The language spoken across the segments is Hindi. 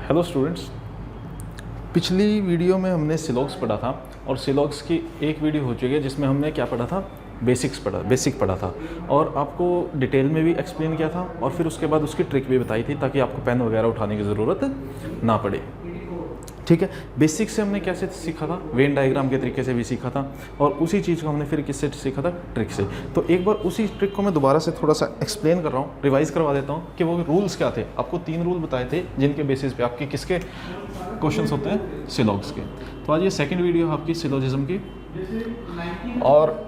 हेलो स्टूडेंट्स, पिछली वीडियो में हमने सिलॉक्स पढ़ा था और सिलॉक्स की एक वीडियो हो चुकी है जिसमें हमने क्या पढ़ा था, बेसिक पढ़ा था और आपको डिटेल में भी एक्सप्लेन किया था और फिर उसके बाद उसकी ट्रिक भी बताई थी ताकि आपको पेन वगैरह उठाने की ज़रूरत ना पड़े। ठीक है, बेसिक से हमने कैसे सीखा था, वेन डायग्राम के तरीके से भी सीखा था और उसी चीज़ को हमने फिर किससे सीखा था, ट्रिक से। तो एक बार उसी ट्रिक को मैं दोबारा से थोड़ा सा एक्सप्लेन कर रहा हूँ, रिवाइज करवा देता हूँ कि वो रूल्स क्या थे। आपको 3 रूल बताए थे जिनके बेसिस पे आपके किसके क्वेश्चंस होते हैं, सिलॉग्स के। तो आज ये सेकंड वीडियो है आपकी सिलोजिज्म की और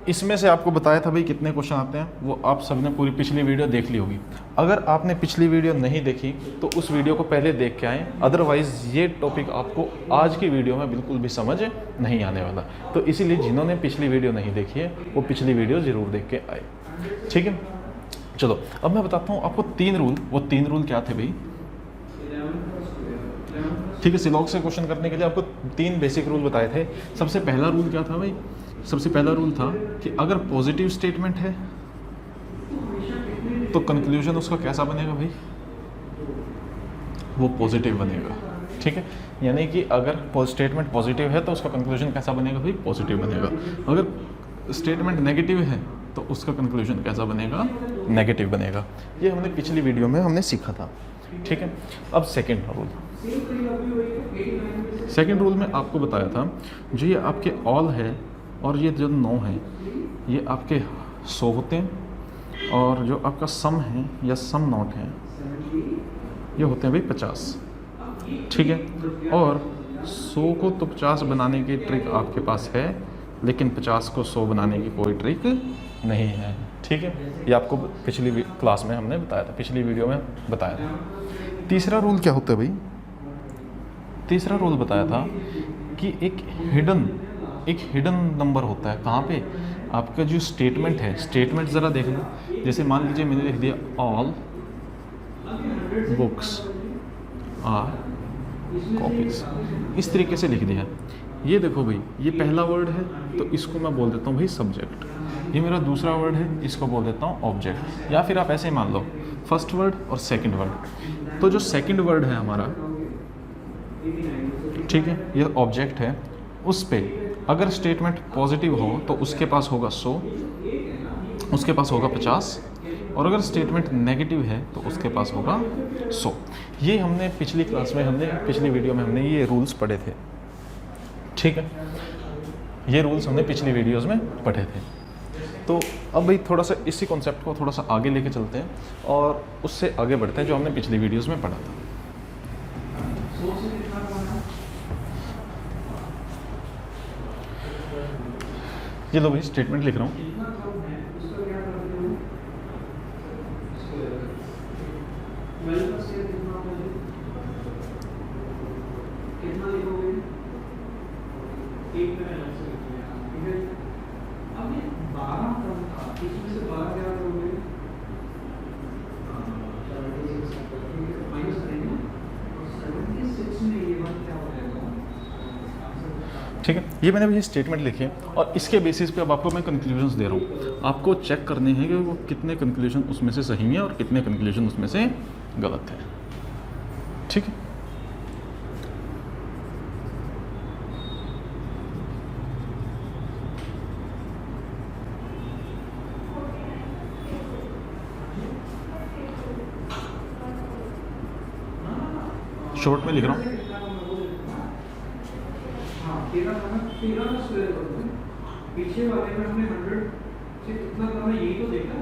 इसमें से आपको बताया था भाई कितने क्वेश्चन आते हैं, वो आप सबने पूरी पिछली वीडियो देख ली होगी। अगर आपने पिछली वीडियो नहीं देखी तो उस वीडियो को पहले देख के आएँ, अदरवाइज़ ये टॉपिक आपको आज की वीडियो में बिल्कुल भी समझ नहीं आने वाला। तो इसीलिए जिन्होंने पिछली वीडियो नहीं देखी है वो पिछली वीडियो ज़रूर देख के आए। ठीक है, चलो अब मैं बताता हूँ आपको 3 रूल। वो 3 रूल क्या थे भाई? ठीक है, सिलॉग से क्वेश्चन करने के लिए आपको 3 बेसिक रूल बताए थे। सबसे पहला रूल क्या था भाई? सबसे पहला रूल था कि अगर पॉजिटिव स्टेटमेंट है तो कंक्लूजन उसका कैसा बनेगा भाई? वो पॉजिटिव बनेगा। ठीक है, यानी कि अगर स्टेटमेंट पॉजिटिव है तो उसका कंक्लूजन कैसा बनेगा भाई? पॉजिटिव बनेगा। अगर स्टेटमेंट नेगेटिव है तो उसका कंक्लूजन कैसा बनेगा? नेगेटिव बनेगा। ये हमने पिछली वीडियो में हमने सीखा था। ठीक है, अब सेकेंड रूल। सेकेंड रूल में आपको बताया था जो ये आपके ऑल है और ये जो 9 है ये आपके 100 होते हैं और जो आपका सम है या सम नॉट है ये होते हैं भाई 50। ठीक है, और 100 को तो 50 बनाने की ट्रिक आपके पास है, लेकिन 50 को 100 बनाने की कोई ट्रिक नहीं है। ठीक है, ये आपको पिछली क्लास में हमने बताया था, पिछली वीडियो में बताया था। तीसरा रूल क्या होता है भाई? तीसरा रूल बताया था कि एक हिडन नंबर होता है। कहाँ पे? आपका जो स्टेटमेंट है, स्टेटमेंट ज़रा देखना। जैसे मान लीजिए मैंने लिख दिया ऑल बुक्स आर कॉपीज, इस तरीके से लिख दिया। ये देखो भाई, ये पहला वर्ड है तो इसको मैं बोल देता हूँ भाई सब्जेक्ट। ये मेरा दूसरा वर्ड है, इसको बोल देता हूँ ऑब्जेक्ट। या फिर आप ऐसे ही मान लो फर्स्ट वर्ड और सेकंड वर्ड। तो जो सेकंड वर्ड है हमारा, ठीक है, ये ऑब्जेक्ट है, उस पे अगर स्टेटमेंट पॉजिटिव हो तो उसके पास होगा 100, उसके पास होगा 50, और अगर स्टेटमेंट नेगेटिव है तो उसके पास होगा 100। ये हमने पिछली क्लास में, पिछली वीडियो में हमने ये रूल्स पढ़े थे। ठीक है, ये रूल्स हमने पिछली वीडियोस में पढ़े थे। तो अब भाई थोड़ा सा इसी कॉन्सेप्ट को थोड़ा सा आगे लेके चलते हैं और उससे आगे बढ़ते हैं जो हमने पिछली वीडियोस में पढ़ा था। ये लो भाई, स्टेटमेंट लिख रहा हूँ। ठीक है, ये मैंने भी स्टेटमेंट लिखी है और इसके बेसिस पे अब आपको मैं कंक्लूजन्स दे रहा हूँ। आपको चेक करने हैं कि वो कितने कंक्लूजन उसमें से सही हैं और कितने कंक्लूजन उसमें से गलत है। ठीक है, शॉर्ट में लिख रहा हूँ। पीछे वाले में हमने 100 से कितना कम है यही तो देखा।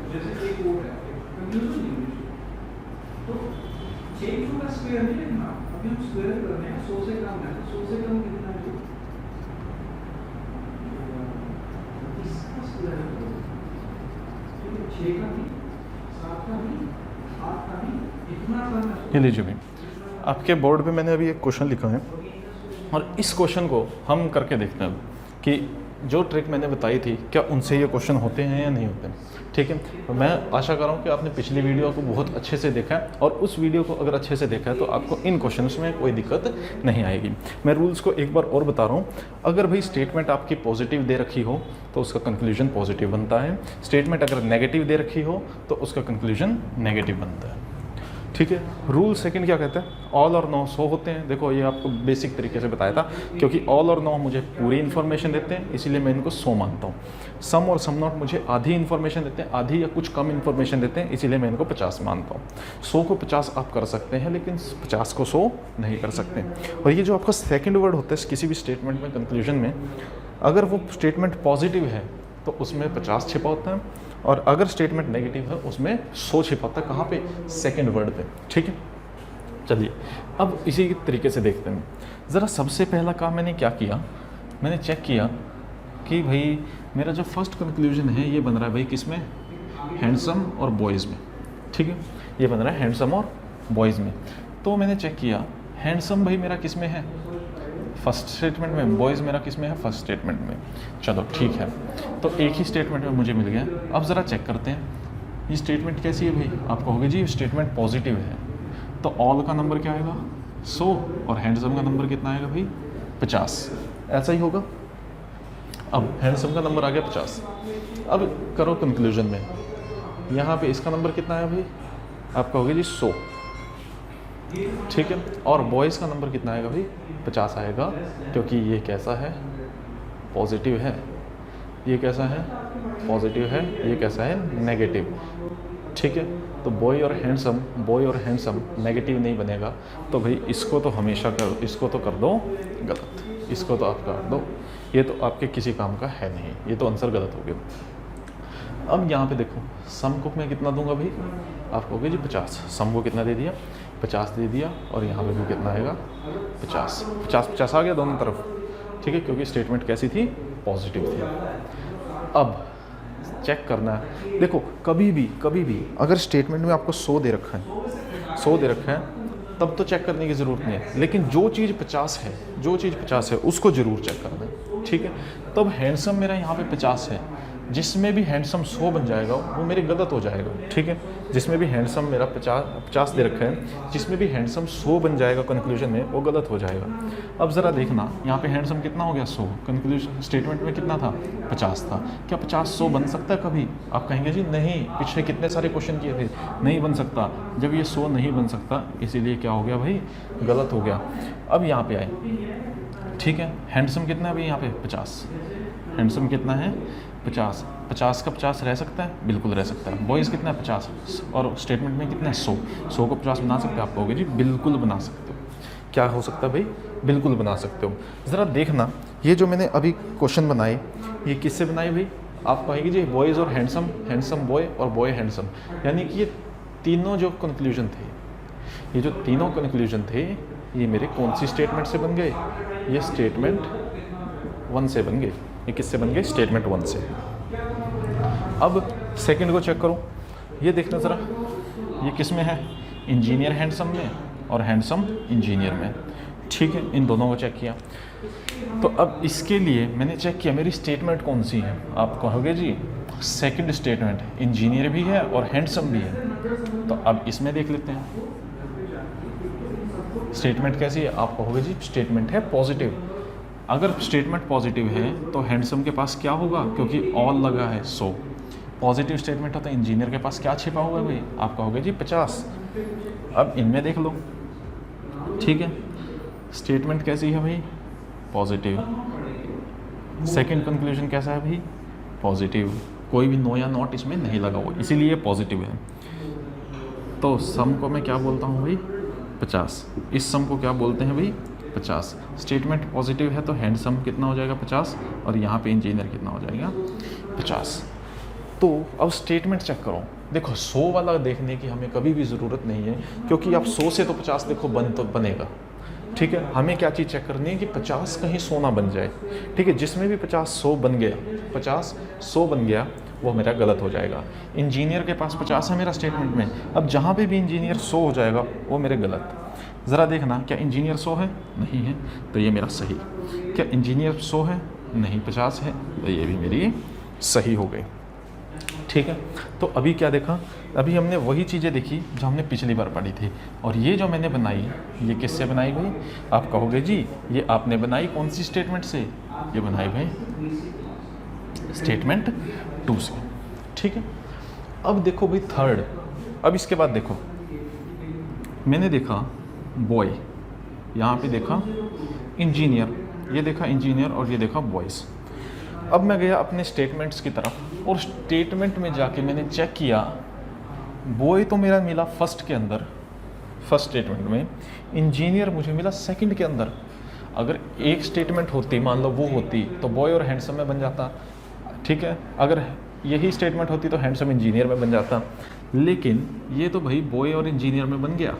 जैसे एक कोड है, कंक्लूजन इंग्लिश तो चेंज होगा स्क्वायर नहीं लिखना। अभी हम स्क्वायर कर रहे हैं, 100 से कम है, 100 से कम कितना है? इसका स्क्वायर करो, ठीक है, 6 का भी, 7 का भी, 8 का भी, इतना करना। ये लीजिए भाई, आपके बोर्ड पे मैंने अभी एक क्वेश्चन लिखा है और इस क्वेश्चन को हम करके देखते हैं कि जो ट्रिक मैंने बताई थी क्या उनसे ये क्वेश्चन होते हैं या नहीं होते हैं। ठीक है, तो मैं आशा कर रहा हूँ कि आपने पिछली वीडियो को बहुत अच्छे से देखा है और उस वीडियो को अगर अच्छे से देखा है तो आपको इन क्वेश्चंस में कोई दिक्कत नहीं आएगी। मैं रूल्स को एक बार और बता रहा हूँ। अगर भाई स्टेटमेंट आपकी पॉजिटिव दे रखी हो तो उसका कंक्लूजन पॉजिटिव बनता है। स्टेटमेंट अगर नेगेटिव दे रखी हो तो उसका कंक्लूजन नेगेटिव बनता है। ठीक है, रूल सेकंड क्या कहता है, ऑल और नो सो होते हैं। देखो ये आपको बेसिक तरीके से बताया था, क्योंकि ऑल और नो मुझे पूरी इन्फॉर्मेशन देते हैं इसीलिए मैं इनको सो मानता हूँ। सम और सम नॉट मुझे आधी इन्फॉर्मेशन देते हैं, आधी या कुछ कम इन्फॉर्मेशन देते हैं, इसीलिए मैं इनको 50 मानता हूँ। 100 को 50 आप कर सकते हैं लेकिन 50 को 100 नहीं कर सकते। और ये जो आपका सेकेंड वर्ड होता है किसी भी स्टेटमेंट में, कंक्लूजन में, अगर वो स्टेटमेंट पॉजिटिव है तो उसमें 50 छिपा होता है और अगर स्टेटमेंट नेगेटिव है उसमें 100 छिपा होता है। कहाँ पे, सेकंड वर्ड पे। ठीक है, चलिए अब इसी तरीके से देखते हैं। ज़रा सबसे पहला काम मैंने क्या किया, मैंने चेक किया कि भाई मेरा जो फर्स्ट कंक्लूजन है ये बन रहा है भाई किस में, हैंडसम और बॉयज़ में। ठीक है, ये बन रहा है हैंडसम और बॉयज़ में। तो मैंने चेक किया हैंडसम भाई मेरा किस में है, फर्स्ट स्टेटमेंट में, बॉयज़ मेरा किस में है, फर्स्ट स्टेटमेंट में। चलो ठीक है, तो एक ही स्टेटमेंट में मुझे मिल गया। अब ज़रा चेक करते हैं ये स्टेटमेंट कैसी है भाई। आप कहोगे जी स्टेटमेंट पॉजिटिव है तो ऑल का नंबर क्या आएगा, 100, और हैंडसम का नंबर कितना आएगा भाई, 50। ऐसा ही होगा। अब हैंडसम का नंबर आ गया 50। अब करो कंक्लूजन में, यहाँ पे इसका नंबर कितना आया भाई, आप कहोगे जी 100। ठीक है, और बॉयज़ का नंबर कितना आएगा भाई, 50 आएगा, क्योंकि ये कैसा है, पॉजिटिव है। ये कैसा है, पॉजिटिव है। ये कैसा है, नेगेटिव। ठीक है, तो बॉय और हैंडसम नेगेटिव नहीं बनेगा, तो भाई इसको तो हमेशा इसको तो कर दो गलत, इसको तो आप काट दो, ये तो आपके किसी काम का है नहीं, ये तो आंसर गलत हो गया। अब यहाँ पे देखो सम को मैं कितना दूंगा भाई, आप कहोगे जी 50। सम को कितना दे दिया, 50 दे दिया, और यहाँ पे भी कितना आएगा, 50 आ गया दोनों तरफ। ठीक है, क्योंकि स्टेटमेंट कैसी थी, पॉजिटिव थी। अब चेक करना है, देखो कभी भी अगर स्टेटमेंट में आपको 100 दे रखा है तब तो चेक करने की ज़रूरत नहीं है, लेकिन जो चीज़ 50 है उसको ज़रूर चेक करना है। ठीक है, तब हैंडसम मेरा यहाँ पे 50 है, जिसमें भी हैंडसम 100 बन जाएगा वो मेरे गलत हो जाएगा। ठीक है, जिसमें भी हैंडसम मेरा 50 दे रखा है, जिसमें भी हैंडसम 100 बन जाएगा कंक्लूजन में, वो गलत हो जाएगा। अब ज़रा देखना यहाँ पे हैंडसम कितना हो गया, 100, कंक्लूजन स्टेटमेंट में कितना था, 50 था। क्या 50-100 बन सकता है कभी? आप कहेंगे जी नहीं, पिछले कितने सारे क्वेश्चन किए थे, नहीं बन सकता। जब ये 100 नहीं बन सकता, इसीलिए क्या हो गया भाई, गलत हो गया। अब यहाँ पे आए, ठीक है, हैंडसम कितना है भाई यहाँ पे, 50। हैंडसम कितना है, 50 का 50 रह सकता है, बिल्कुल रह सकता है। बॉयज़ कितना है, 50, और स्टेटमेंट में कितना है, 100 को 50 बना सकते हैं? आप कहोगे जी बिल्कुल बना सकते हो। क्या हो सकता है भाई, बिल्कुल बना सकते हो। ज़रा देखना, ये जो मैंने अभी क्वेश्चन बनाए ये किससे बनाए भाई, आप कहेंगे जी बॉयज़ और हैंडसम बॉय और बॉय हैंडसम, यानी कि ये तीनों जो कंक्लूजन थे, ये जो तीनों कंक्लूजन थे, ये मेरे कौन सी स्टेटमेंट से बन गए, ये स्टेटमेंट 1 से बन गए। ये किससे बन गए, स्टेटमेंट 1 से। अब सेकंड को चेक करो, ये देखना ज़रा, ये किस में है, इंजीनियर हैंडसम में और हैंडसम इंजीनियर में। ठीक है, इन दोनों को चेक किया। तो अब इसके लिए मैंने चेक किया मेरी स्टेटमेंट कौन सी है। आप कहोगे जी सेकंड स्टेटमेंट, इंजीनियर भी है और हैंडसम भी है। तो अब इसमें देख लेते हैं स्टेटमेंट कैसी है। आप कहोगे जी स्टेटमेंट है पॉजिटिव। अगर स्टेटमेंट पॉजिटिव है तो हैंडसम के पास क्या होगा, क्योंकि ऑल लगा है 100। पॉजिटिव स्टेटमेंट है तो इंजीनियर के पास क्या छिपा हुआ है भाई, आप कहोगे जी 50। अब इनमें देख लो, ठीक है, स्टेटमेंट कैसी है भाई, पॉजिटिव। सेकंड कंक्लूजन कैसा है भाई, पॉजिटिव। कोई भी नो या नॉट इसमें नहीं लगा हुआ, इसीलिए पॉजिटिव है। तो सम को मैं क्या बोलता हूँ भाई, 50। इस सम को क्या बोलते हैं भाई, 50। स्टेटमेंट पॉजिटिव है तो हैंडसम कितना हो जाएगा, 50, और यहाँ पे इंजीनियर कितना हो जाएगा, 50। तो अब स्टेटमेंट चेक करो। देखो 100 वाला देखने की हमें कभी भी ज़रूरत नहीं है, क्योंकि आप 100 से तो 50 देखो बनेगा। ठीक है, हमें क्या चीज़ चेक करनी है कि 50 कहीं 100 ना बन जाए। ठीक है, जिसमें भी 50-100 बन गया, 50-100 बन गया, वो मेरा गलत हो जाएगा। इंजीनियर के पास 50 है मेरा स्टेटमेंट में, अब जहाँ पे भी इंजीनियर 100 हो जाएगा वो मेरे गलत। ज़रा देखना, क्या इंजीनियर 100 है? नहीं है, तो ये मेरा सही। क्या इंजीनियर 100 है? नहीं, 50 है, तो ये भी मेरी सही हो गई। ठीक है, तो अभी क्या देखा, अभी हमने वही चीज़ें देखी जो हमने पिछली बार पढ़ी थी। और ये जो मैंने बनाई, ये किससे बनाई भाई? आप कहोगे जी ये आपने बनाई कौन सी स्टेटमेंट से? ये बनाई भाई स्टेटमेंट 2 से। ठीक है, अब देखो भाई थर्ड, अब इसके बाद देखो, मैंने देखा बॉय, यहाँ पे देखा इंजीनियर, ये देखा इंजीनियर और ये देखा बॉयज़। अब मैं गया अपने स्टेटमेंट्स की तरफ और स्टेटमेंट में जाके मैंने चेक किया, बॉय तो मेरा मिला फर्स्ट के अंदर, फर्स्ट स्टेटमेंट में, इंजीनियर मुझे मिला सेकंड के अंदर। अगर एक स्टेटमेंट होती, मान लो वो होती, तो बॉय और हैंडसम में बन जाता। ठीक है, अगर यही स्टेटमेंट होती तो हैंडसम इंजीनियर में बन जाता, लेकिन ये तो भाई बॉय और इंजीनियर में बन गया।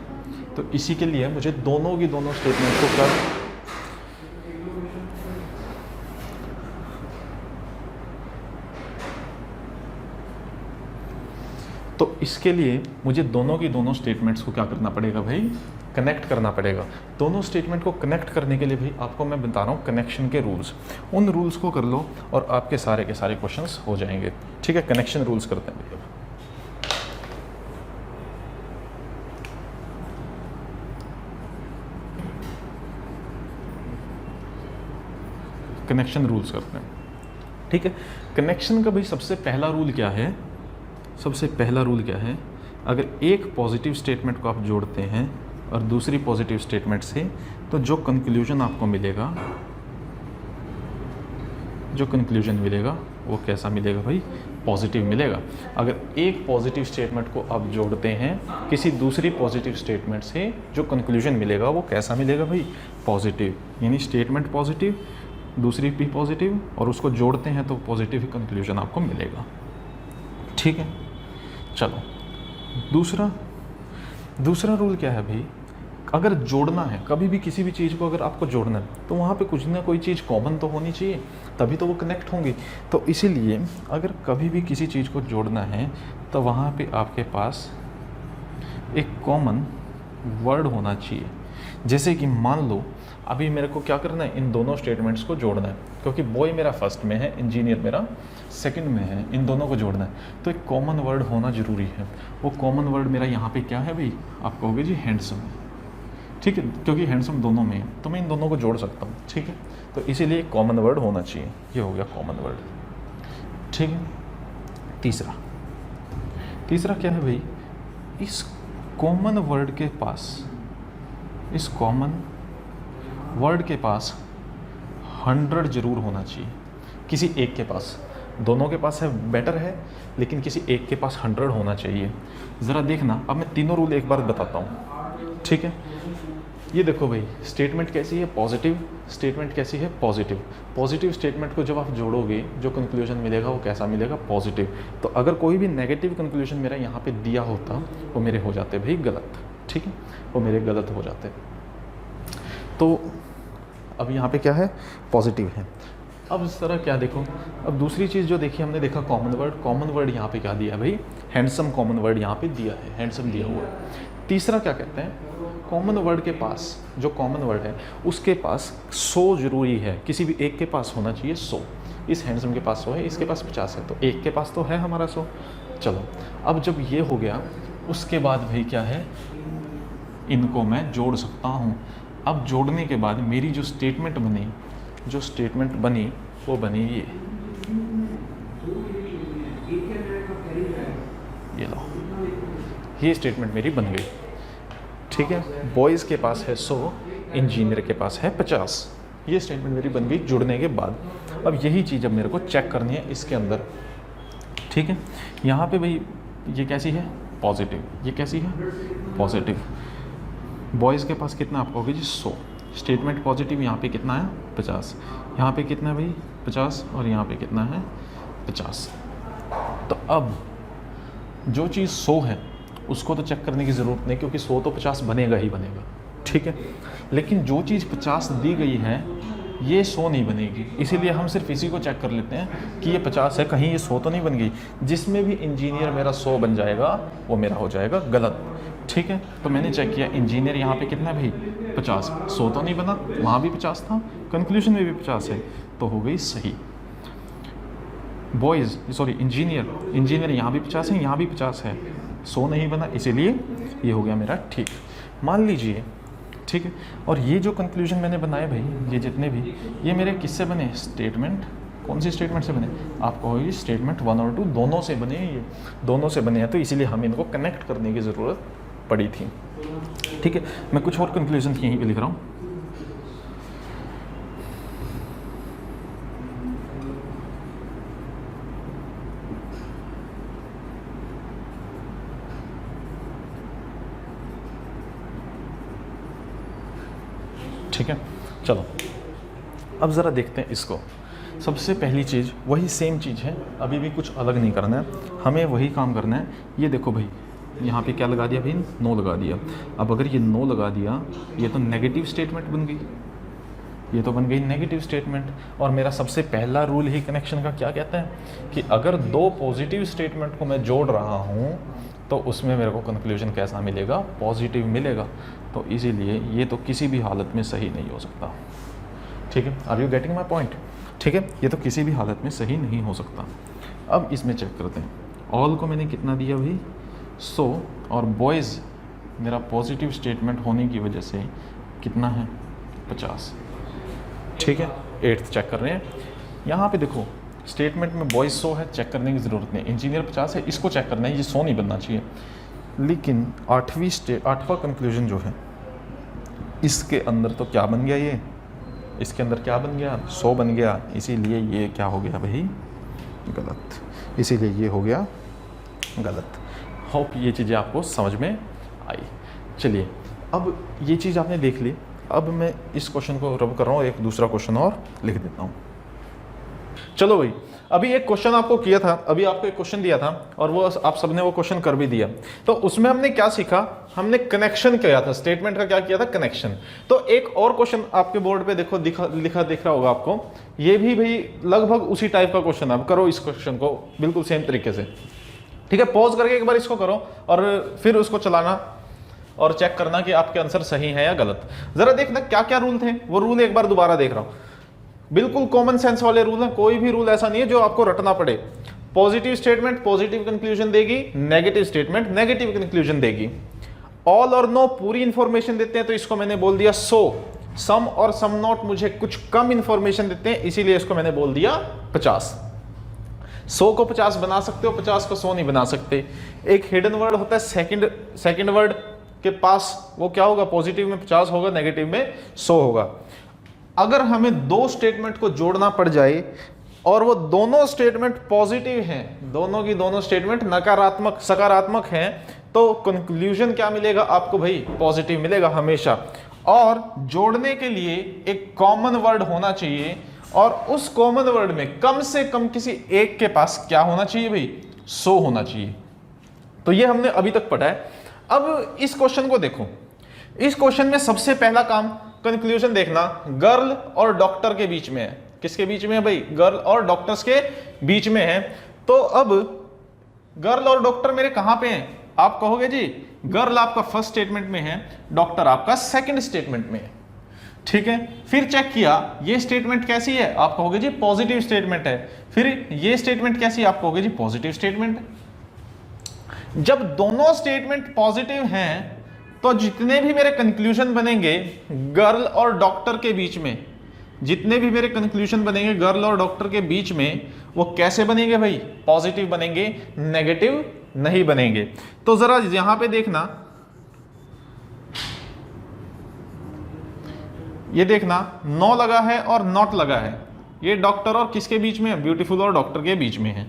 तो इसी के लिए मुझे दोनों की दोनों स्टेटमेंट को कर तो इसके लिए मुझे दोनों की दोनों स्टेटमेंट्स को क्या करना पड़ेगा भाई? कनेक्ट करना पड़ेगा। दोनों स्टेटमेंट को कनेक्ट करने के लिए भाई आपको मैं बता रहा हूँ कनेक्शन के रूल्स, उन रूल्स को कर लो और आपके सारे के सारे क्वेश्चंस हो जाएंगे। ठीक है, कनेक्शन रूल्स करते हैं भैया। कनेक्शन रूल्स करते हैं। ठीक है, कनेक्शन का भाई सबसे पहला रूल क्या है? सबसे पहला रूल क्या है? अगर एक पॉजिटिव स्टेटमेंट को आप जोड़ते हैं और दूसरी पॉजिटिव स्टेटमेंट से, तो जो कंक्लूजन आपको मिलेगा, जो कंक्लूजन मिलेगा वो कैसा मिलेगा भाई? पॉजिटिव मिलेगा। अगर एक पॉजिटिव स्टेटमेंट को आप जोड़ते हैं किसी दूसरी पॉजिटिव स्टेटमेंट से, जो कंक्लूजन मिलेगा वो कैसा मिलेगा भाई? पॉजिटिव। यानी स्टेटमेंट पॉजिटिव, दूसरी भी पॉजिटिव, और उसको जोड़ते हैं तो पॉजिटिव ही कंक्लूजन आपको मिलेगा। ठीक है, चलो दूसरा रूल क्या है भाई? अगर जोड़ना है, कभी भी किसी भी चीज़ को अगर आपको जोड़ना है तो वहाँ पे कुछ ना कोई चीज़ कॉमन तो होनी चाहिए, तभी तो वो कनेक्ट होंगी। तो इसीलिए अगर कभी भी किसी चीज़ को जोड़ना है तो वहाँ पे आपके पास एक कॉमन वर्ड होना चाहिए। जैसे कि मान लो अभी मेरे को क्या करना है, इन दोनों स्टेटमेंट्स को जोड़ना है, क्योंकि बॉय मेरा फर्स्ट में है, इंजीनियर मेरा सेकंड में है, इन दोनों को जोड़ना है, तो एक कॉमन वर्ड होना ज़रूरी है। वो कॉमन वर्ड मेरा यहाँ पे क्या है भाई? आप कहोगे जी हैंडसम। ठीक है, क्योंकि हैंडसम दोनों में है तो मैं इन दोनों को जोड़ सकता हूँ। ठीक है, तो इसीलिए कॉमन वर्ड होना चाहिए। ये हो गया कॉमन वर्ड। ठीक है, तीसरा क्या है भाई? इस कॉमन वर्ड के पास, इस कॉमन वर्ड के पास 100 जरूर होना चाहिए। किसी एक के पास, दोनों के पास है बेटर है, लेकिन किसी एक के पास 100 होना चाहिए। ज़रा देखना, अब मैं तीनों रूल एक बार बताता हूँ। ठीक है, ये देखो भाई, स्टेटमेंट कैसी है? पॉजिटिव। स्टेटमेंट कैसी है? पॉजिटिव। पॉजिटिव स्टेटमेंट को जब आप जोड़ोगे, जो कंक्लूजन मिलेगा वो कैसा मिलेगा? पॉजिटिव। तो अगर कोई भी नेगेटिव कंक्लूजन मेरा यहाँ पे दिया होता, वो मेरे हो जाते भाई गलत। ठीक है, वो मेरे गलत हो जाते। तो अब यहाँ पे क्या है? पॉजिटिव है। अब इस तरह क्या देखो, अब दूसरी चीज़ जो देखी हमने, देखा कॉमन वर्ड। कॉमन वर्ड यहाँ पे क्या दिया है भाई? हैंडसम कॉमन वर्ड यहाँ पे दिया है, हैंडसम दिया हुआ है। तीसरा क्या कहते हैं? कॉमन वर्ड के पास, जो कॉमन वर्ड है उसके पास 100 जरूरी है, किसी भी एक के पास होना चाहिए 100। इस हैंडसम के पास 100 है, इसके पास 50 है, तो एक के पास तो है हमारा 100। चलो, अब जब ये हो गया उसके बाद भाई क्या है? इनको मैं जोड़ सकता हूँ। अब जोड़ने के बाद मेरी जो स्टेटमेंट बनी, वो बनी ये लो, ये स्टेटमेंट मेरी बन गई। ठीक है, बॉयज़ के पास है 100, इंजीनियर के पास है 50। ये स्टेटमेंट मेरी बन गई जुड़ने के बाद। अब यही चीज़ अब मेरे को चेक करनी है इसके अंदर। ठीक है, यहाँ पे भाई ये कैसी है? पॉजिटिव। ये कैसी है? पॉजिटिव। बॉयज़ के पास कितना? आप कहोगे जी 100। स्टेटमेंट पॉजिटिव, यहाँ पे कितना है? 50। यहाँ पे कितना है भाई? 50। और यहाँ पे कितना है? 50। तो अब जो चीज़ 100 है उसको तो चेक करने की ज़रूरत नहीं, क्योंकि 100 तो 50 बनेगा ही बनेगा। ठीक है, लेकिन जो चीज़ 50 दी गई है ये 100 नहीं बनेगी, इसीलिए हम सिर्फ इसी को चेक कर लेते हैं कि ये 50 है, कहीं ये 100 तो नहीं बन गई। जिसमें भी इंजीनियर मेरा 100 बन जाएगा वो मेरा हो जाएगा गलत। ठीक है, तो मैंने चेक किया इंजीनियर यहाँ पे कितना भाई 50, 100 तो नहीं बना, वहाँ भी 50 था, कंक्लूजन में भी 50 है, तो हो गई सही। बॉयज़ सॉरी इंजीनियर यहाँ भी 50 है, यहाँ भी 50 है, 100 नहीं बना, इसीलिए ये हो गया मेरा ठीक। मान लीजिए ठीक है, और ये जो कंक्लूजन मैंने बनाए भाई, ये जितने भी, ये मेरे किससे बने, स्टेटमेंट, कौन सी स्टेटमेंट से बने, आप कहोगे स्टेटमेंट 1 और 2 दोनों से बने हैं, ये दोनों से बने हैं, तो इसीलिए हमें इनको कनेक्ट करने की ज़रूरत पड़ी थी। ठीक है, मैं कुछ और कंक्लूजन यहीं पे लिख रहा हूँ। ठीक है, चलो अब ज़रा देखते हैं इसको। सबसे पहली चीज़ वही सेम चीज़ है, अभी भी कुछ अलग नहीं करना है, हमें वही काम करना है। ये देखो भाई, यहाँ पे क्या लगा दिया भाई, नो लगा दिया। अब अगर ये नो लगा दिया, ये तो नेगेटिव स्टेटमेंट बन गई, ये तो बन गई नेगेटिव स्टेटमेंट। और मेरा सबसे पहला रूल ही कनेक्शन का क्या कहता है कि अगर दो पॉजिटिव स्टेटमेंट को मैं जोड़ रहा हूँ तो उसमें मेरे को कंक्लूजन कैसा मिलेगा, पॉजिटिव मिलेगा। तो इसीलिए ये तो किसी भी हालत में सही नहीं हो सकता। ठीक है, are you getting my point? ठीक है, ये तो किसी भी हालत में सही नहीं हो सकता। अब इसमें चेक करते हैं, ऑल को मैंने कितना दिया भाई 100, और बॉयज़ मेरा पॉजिटिव स्टेटमेंट होने की वजह से कितना है 50। ठीक है, 8th चेक कर रहे हैं। यहाँ पे देखो स्टेटमेंट में बॉयज़ 100 है, चेक करने की ज़रूरत नहीं, इंजीनियर 50 है, इसको चेक करना है, ये 100 नहीं बनना चाहिए। लेकिन 8वां कंक्लूजन जो है, इसके अंदर तो क्या बन गया, ये इसके अंदर क्या बन गया, 100 बन गया, इसीलिए ये क्या हो गया भाई, गलत, इसीलिए ये हो गया गलत। होप ये चीज़ें आपको समझ में आई। चलिए, अब ये चीज़ आपने देख ली, अब मैं इस क्वेश्चन को रब कर रहा हूँ, एक दूसरा क्वेश्चन और लिख देता हूँ। चलो भाई, अभी एक क्वेश्चन आपको किया था, अभी आपको एक क्वेश्चन दिया था और वो आप सबने वो क्वेश्चन कर भी दिया। तो उसमें हमने क्या सीखा, हमने कनेक्शन किया था, स्टेटमेंट का क्या किया था, कनेक्शन। तो एक और क्वेश्चन आपके बोर्ड पे देखो लिखा दिख रहा होगा आपको, ये भी भाई लगभग उसी टाइप का क्वेश्चन है। अब करो इस क्वेश्चन को बिल्कुल सेम तरीके से। ठीक है, पॉज करके एक बार इसको करो और फिर उसको चलाना और चेक करना कि आपके आंसर सही है या गलत। जरा देखना क्या क्या रूल थे, वो रूल एक बार दोबारा देख रहा हूं। बिल्कुल कॉमन सेंस वाले रूल हैं, कोई भी रूल ऐसा नहीं है जो आपको रटना पड़े। पॉजिटिव स्टेटमेंट पॉजिटिव कंक्लूजन देगी, नेगेटिव स्टेटमेंट नेगेटिव कंक्लूजन देगी। ऑल और नो पूरी इंफॉर्मेशन देते हैं, तो इसको मैंने बोल दिया 100। सम और सम नॉट मुझे कुछ कम इंफॉर्मेशन देते हैं, इसीलिए इसको मैंने बोल दिया 50। 100 को 50 बना सकते हो, 50 को 100 नहीं बना सकते। एक हिडन वर्ड होता है सेकंड वर्ड के पास, वो क्या होगा, पॉजिटिव में 50 होगा, नेगेटिव में 100 होगा। अगर हमें दो स्टेटमेंट को जोड़ना पड़ जाए और वो दोनों स्टेटमेंट पॉजिटिव हैं, दोनों की दोनों स्टेटमेंट नकारात्मक सकारात्मक हैं, तो कंक्लूजन क्या मिलेगा आपको भाई, पॉजिटिव मिलेगा हमेशा। और जोड़ने के लिए एक कॉमन वर्ड होना चाहिए, और उस कॉमन वर्ड में कम से कम किसी एक के पास क्या होना चाहिए भाई, 100 होना चाहिए। तो ये हमने अभी तक पढ़ा है। अब इस क्वेश्चन को देखो, इस क्वेश्चन में सबसे पहला काम कंक्लूजन देखना, गर्ल और डॉक्टर के बीच में है। किसके बीच में है भाई, गर्ल और डॉक्टर्स के बीच में है। तो अब गर्ल और डॉक्टर मेरे कहां पे हैं, आप कहोगे जी गर्ल आपका फर्स्ट स्टेटमेंट में है, डॉक्टर आपका सेकंड स्टेटमेंट में है। ठीक है, फिर चेक किया ये स्टेटमेंट कैसी है, आप कहोगे जी पॉजिटिव स्टेटमेंट है। फिर ये स्टेटमेंट कैसी है, आप कहोगे जी पॉजिटिव स्टेटमेंट। जब दोनों स्टेटमेंट पॉजिटिव हैं तो जितने भी मेरे कंक्लूजन बनेंगे गर्ल और डॉक्टर के बीच में, जितने भी मेरे कंक्लूजन बनेंगे गर्ल और डॉक्टर के बीच में, वो कैसे बनेंगे भाई, पॉजिटिव बनेंगे, नेगेटिव नहीं बनेंगे। तो जरा यहां पे देखना, ये देखना नो लगा है और नॉट लगा है, ये डॉक्टर और किसके बीच में है, ब्यूटीफुल और डॉक्टर के बीच में है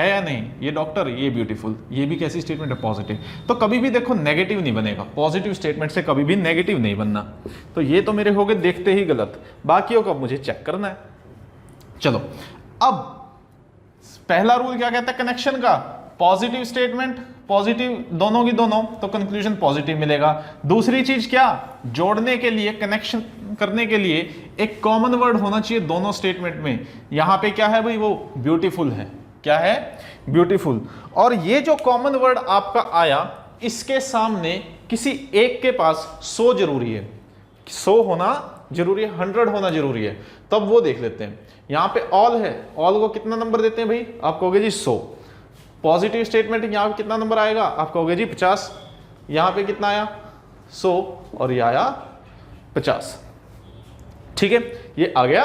या नहीं, ये डॉक्टर ये ब्यूटीफुल, ये भी कैसी स्टेटमेंट है, पॉजिटिव। तो कभी भी देखो नेगेटिव नहीं बनेगा, पॉजिटिव स्टेटमेंट से कभी भी नेगेटिव नहीं बनना। तो ये तो मेरे हो गए देखते ही गलत, बाकियों का मुझे चेक करना है। चलो, अब पहला रूल क्या कहता है कनेक्शन का, पॉजिटिव स्टेटमेंट पॉजिटिव, दोनों की दोनों, तो कंक्लूजन पॉजिटिव मिलेगा। दूसरी चीज क्या, जोड़ने के लिए, कनेक्शन करने के लिए एक कॉमन वर्ड होना चाहिए दोनों स्टेटमेंट में। यहां पे क्या है भाई, वो ब्यूटीफुल है, क्या है, ब्यूटीफुल। और ये जो कॉमन वर्ड आपका आया, इसके सामने किसी एक के पास 100 जरूरी है, 100 होना जरूरी है, 100 होना जरूरी है, तब वो देख लेते हैं। यहां पे ऑल है, ऑल को कितना नंबर देते हैं भाई, आप कहोगे जी 100। पॉजिटिव स्टेटमेंट यहां पे कितना नंबर आएगा, आप कहोगे जी 50। यहां पे कितना आया 100 और ये आया 50। ठीक है, ये आ गया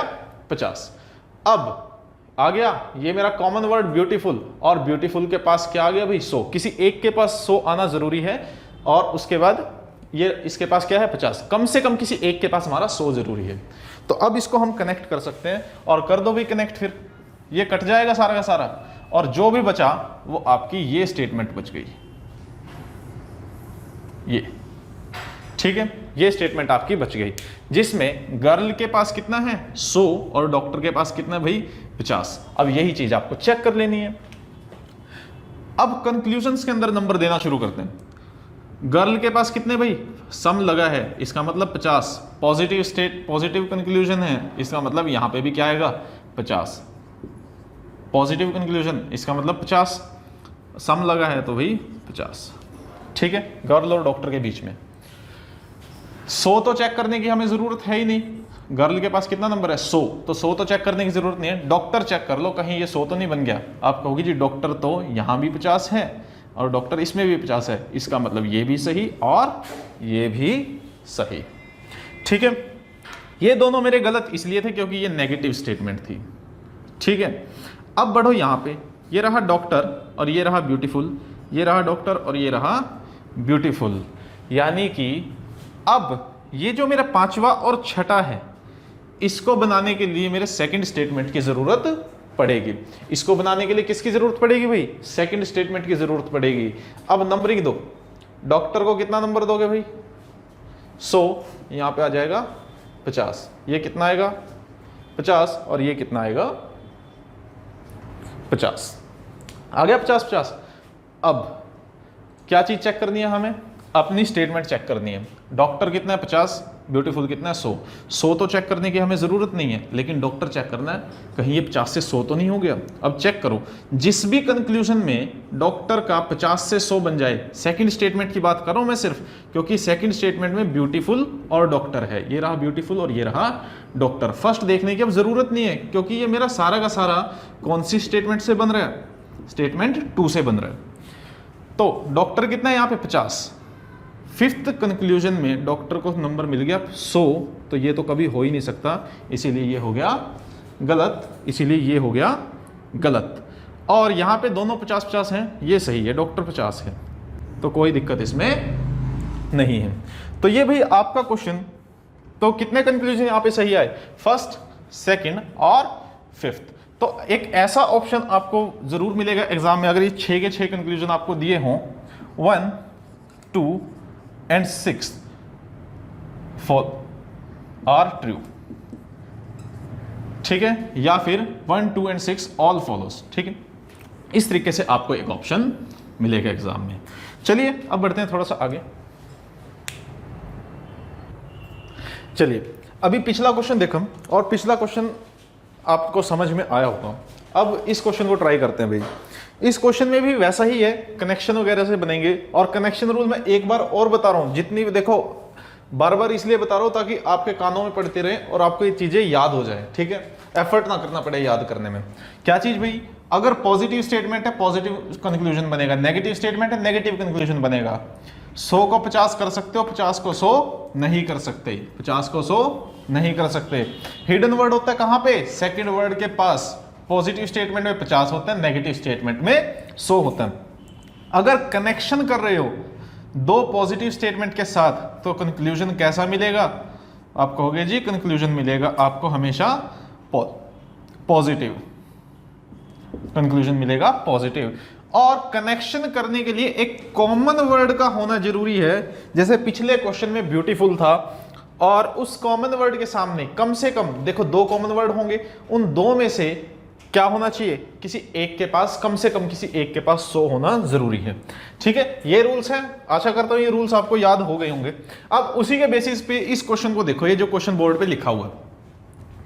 50। अब आ गया ये मेरा कॉमन वर्ड ब्यूटीफुल, और ब्यूटीफुल के पास क्या आ गया भाई 100, किसी एक के पास 100 आना जरूरी है, और उसके बाद ये इसके पास क्या है 50, कम से कम किसी एक के पास हमारा 100 जरूरी है। तो अब इसको हम कनेक्ट कर सकते हैं, और कर दो भी कनेक्ट, फिर ये कट जाएगा सारा का सारा, और जो भी बचा वो आपकी ये स्टेटमेंट बच गई, ये ठीक है, ये स्टेटमेंट आपकी बच गई, जिसमें गर्ल के पास कितना है 100 और डॉक्टर के पास कितना है भाई 50। अब यही चीज आपको चेक कर लेनी है। अब कंक्लूजन्स के अंदर नंबर देना शुरू करते हैं। गर्ल के पास कितने भाई, सम लगा है, इसका मतलब 50। पॉजिटिव कंक्लूजन है, इसका मतलब यहां पे भी क्या आएगा 50। पॉजिटिव कंक्लूजन, इसका मतलब 50, सम लगा है तो भाई 50। ठीक है, गर्ल और डॉक्टर के बीच में 100 तो चेक करने की हमें जरूरत है ही नहीं, गर्ल के पास कितना नंबर है 100, तो 100 तो चेक करने की जरूरत नहीं है। डॉक्टर चेक कर लो कहीं ये 100 तो नहीं बन गया, आप कहोगे जी डॉक्टर तो यहां भी 50 है और डॉक्टर इसमें भी 50 है, इसका मतलब ये भी सही और ये भी सही। ठीक है, ये दोनों मेरे गलत इसलिए थे क्योंकि ये नेगेटिव स्टेटमेंट थी। ठीक है, अब बढ़ो यहां पे, ये रहा डॉक्टर और ये रहा ब्यूटीफुल, ये रहा डॉक्टर और ये रहा ब्यूटीफुल, यानी कि अब ये जो मेरा पांचवा और छठा है, इसको बनाने के लिए मेरे सेकंड स्टेटमेंट की जरूरत पड़ेगी। इसको बनाने के लिए किसकी जरूरत पड़ेगी भाई, सेकंड स्टेटमेंट की जरूरत पड़ेगी। अब नंबरिंग दो, डॉक्टर को कितना नंबर दोगे भाई 100, यहां पे आ जाएगा 50, ये कितना आएगा 50 और ये कितना आएगा 50, आ गया 50-50। अब क्या चीज चेक करनी है हमें, अपनी स्टेटमेंट चेक करनी है। डॉक्टर कितना है 50, ब्यूटीफुल कितना है 100 तो चेक करने की हमें जरूरत नहीं है, लेकिन डॉक्टर चेक करना है कहीं ये 50 से 100 तो नहीं हो गया। अब चेक करो, जिस भी कंक्लूजन में डॉक्टर का 50 से 100 बन जाए, सेकंड स्टेटमेंट की बात कर रहा हूं मैं सिर्फ, क्योंकि सेकंड स्टेटमेंट में ब्यूटीफुल और डॉक्टर है, ये रहा ब्यूटीफुल और ये रहा डॉक्टर। फर्स्ट देखने की अब जरूरत नहीं है, क्योंकि ये मेरा सारा का सारा कौन सी स्टेटमेंट से बन रहा है, स्टेटमेंट 2 से बन रहा है। तो डॉक्टर कितना है यहाँ पे 50, फिफ्थ कंक्लूजन में डॉक्टर को नंबर मिल गया 100, तो ये तो कभी हो ही नहीं सकता, इसीलिए ये हो गया गलत, इसीलिए ये हो गया गलत। और यहाँ पे दोनों 50-50 हैं, ये सही है, डॉक्टर 50 है, तो कोई दिक्कत इसमें नहीं है। तो ये भी आपका क्वेश्चन, तो कितने कंक्लूजन यहाँ पे सही आए, फर्स्ट, सेकंड और फिफ्थ। तो एक ऐसा ऑप्शन आपको जरूर मिलेगा एग्जाम में, अगर ये 6 के 6 कंक्लूजन आपको दिए हों, 1, 2 and 6 आर ट्रू, ठीक है, या फिर 1, 2 and 6 ऑल फॉलोस। ठीक है, इस तरीके से आपको एक ऑप्शन मिलेगा एग्जाम में। चलिए अब बढ़ते हैं थोड़ा सा आगे। चलिए अभी पिछला क्वेश्चन देखो, और पिछला क्वेश्चन आपको समझ में आया होगा। अब इस क्वेश्चन को ट्राई करते हैं भाई। इस क्वेश्चन में भी वैसा ही है, कनेक्शन वगैरह से बनेंगे, और कनेक्शन रूल मैं एक बार और बता रहा हूं, जितनी भी देखो बार बार इसलिए बता रहा हूं ताकि आपके कानों में पढ़ते रहे और आपको ये चीजें याद हो जाए। ठीक है, एफर्ट ना करना पड़े याद करने में। क्या चीज भाई, अगर पॉजिटिव स्टेटमेंट है पॉजिटिव कंक्लूजन बनेगा, नेगेटिव स्टेटमेंट है नेगेटिव कंक्लूजन बनेगा। 100 को 50 कर सकते हो, 50 को 100 नहीं कर सकते, 50 को 100 नहीं कर सकते। हिडन वर्ड होता है कहां पे, सेकंड वर्ड के पास। पॉजिटिव स्टेटमेंट में 50 होता है, नेगेटिव स्टेटमेंट में 100 होता है। अगर कनेक्शन कर रहे हो दो पॉजिटिव स्टेटमेंट के साथ, तो कंक्लूजन कैसा मिलेगा, आप कहोगे जी कंक्लूजन मिलेगा आपको हमेशा पॉजिटिव, कंक्लूजन मिलेगा पॉजिटिव। और कनेक्शन करने के लिए एक कॉमन वर्ड का होना जरूरी है, जैसे पिछले क्वेश्चन में ब्यूटीफुल था, और उस कॉमन वर्ड के सामने कम से कम देखो 2 कॉमन वर्ड होंगे, उन 2 में से क्या होना चाहिए, किसी एक के पास, कम से कम किसी एक के पास 100 होना जरूरी है। ठीक है, ये रूल्स हैं, आशा करता हूं ये रूल्स आपको याद हो गए होंगे। अब उसी के बेसिस पे इस क्वेश्चन को देखो, ये जो क्वेश्चन बोर्ड पे लिखा हुआ है।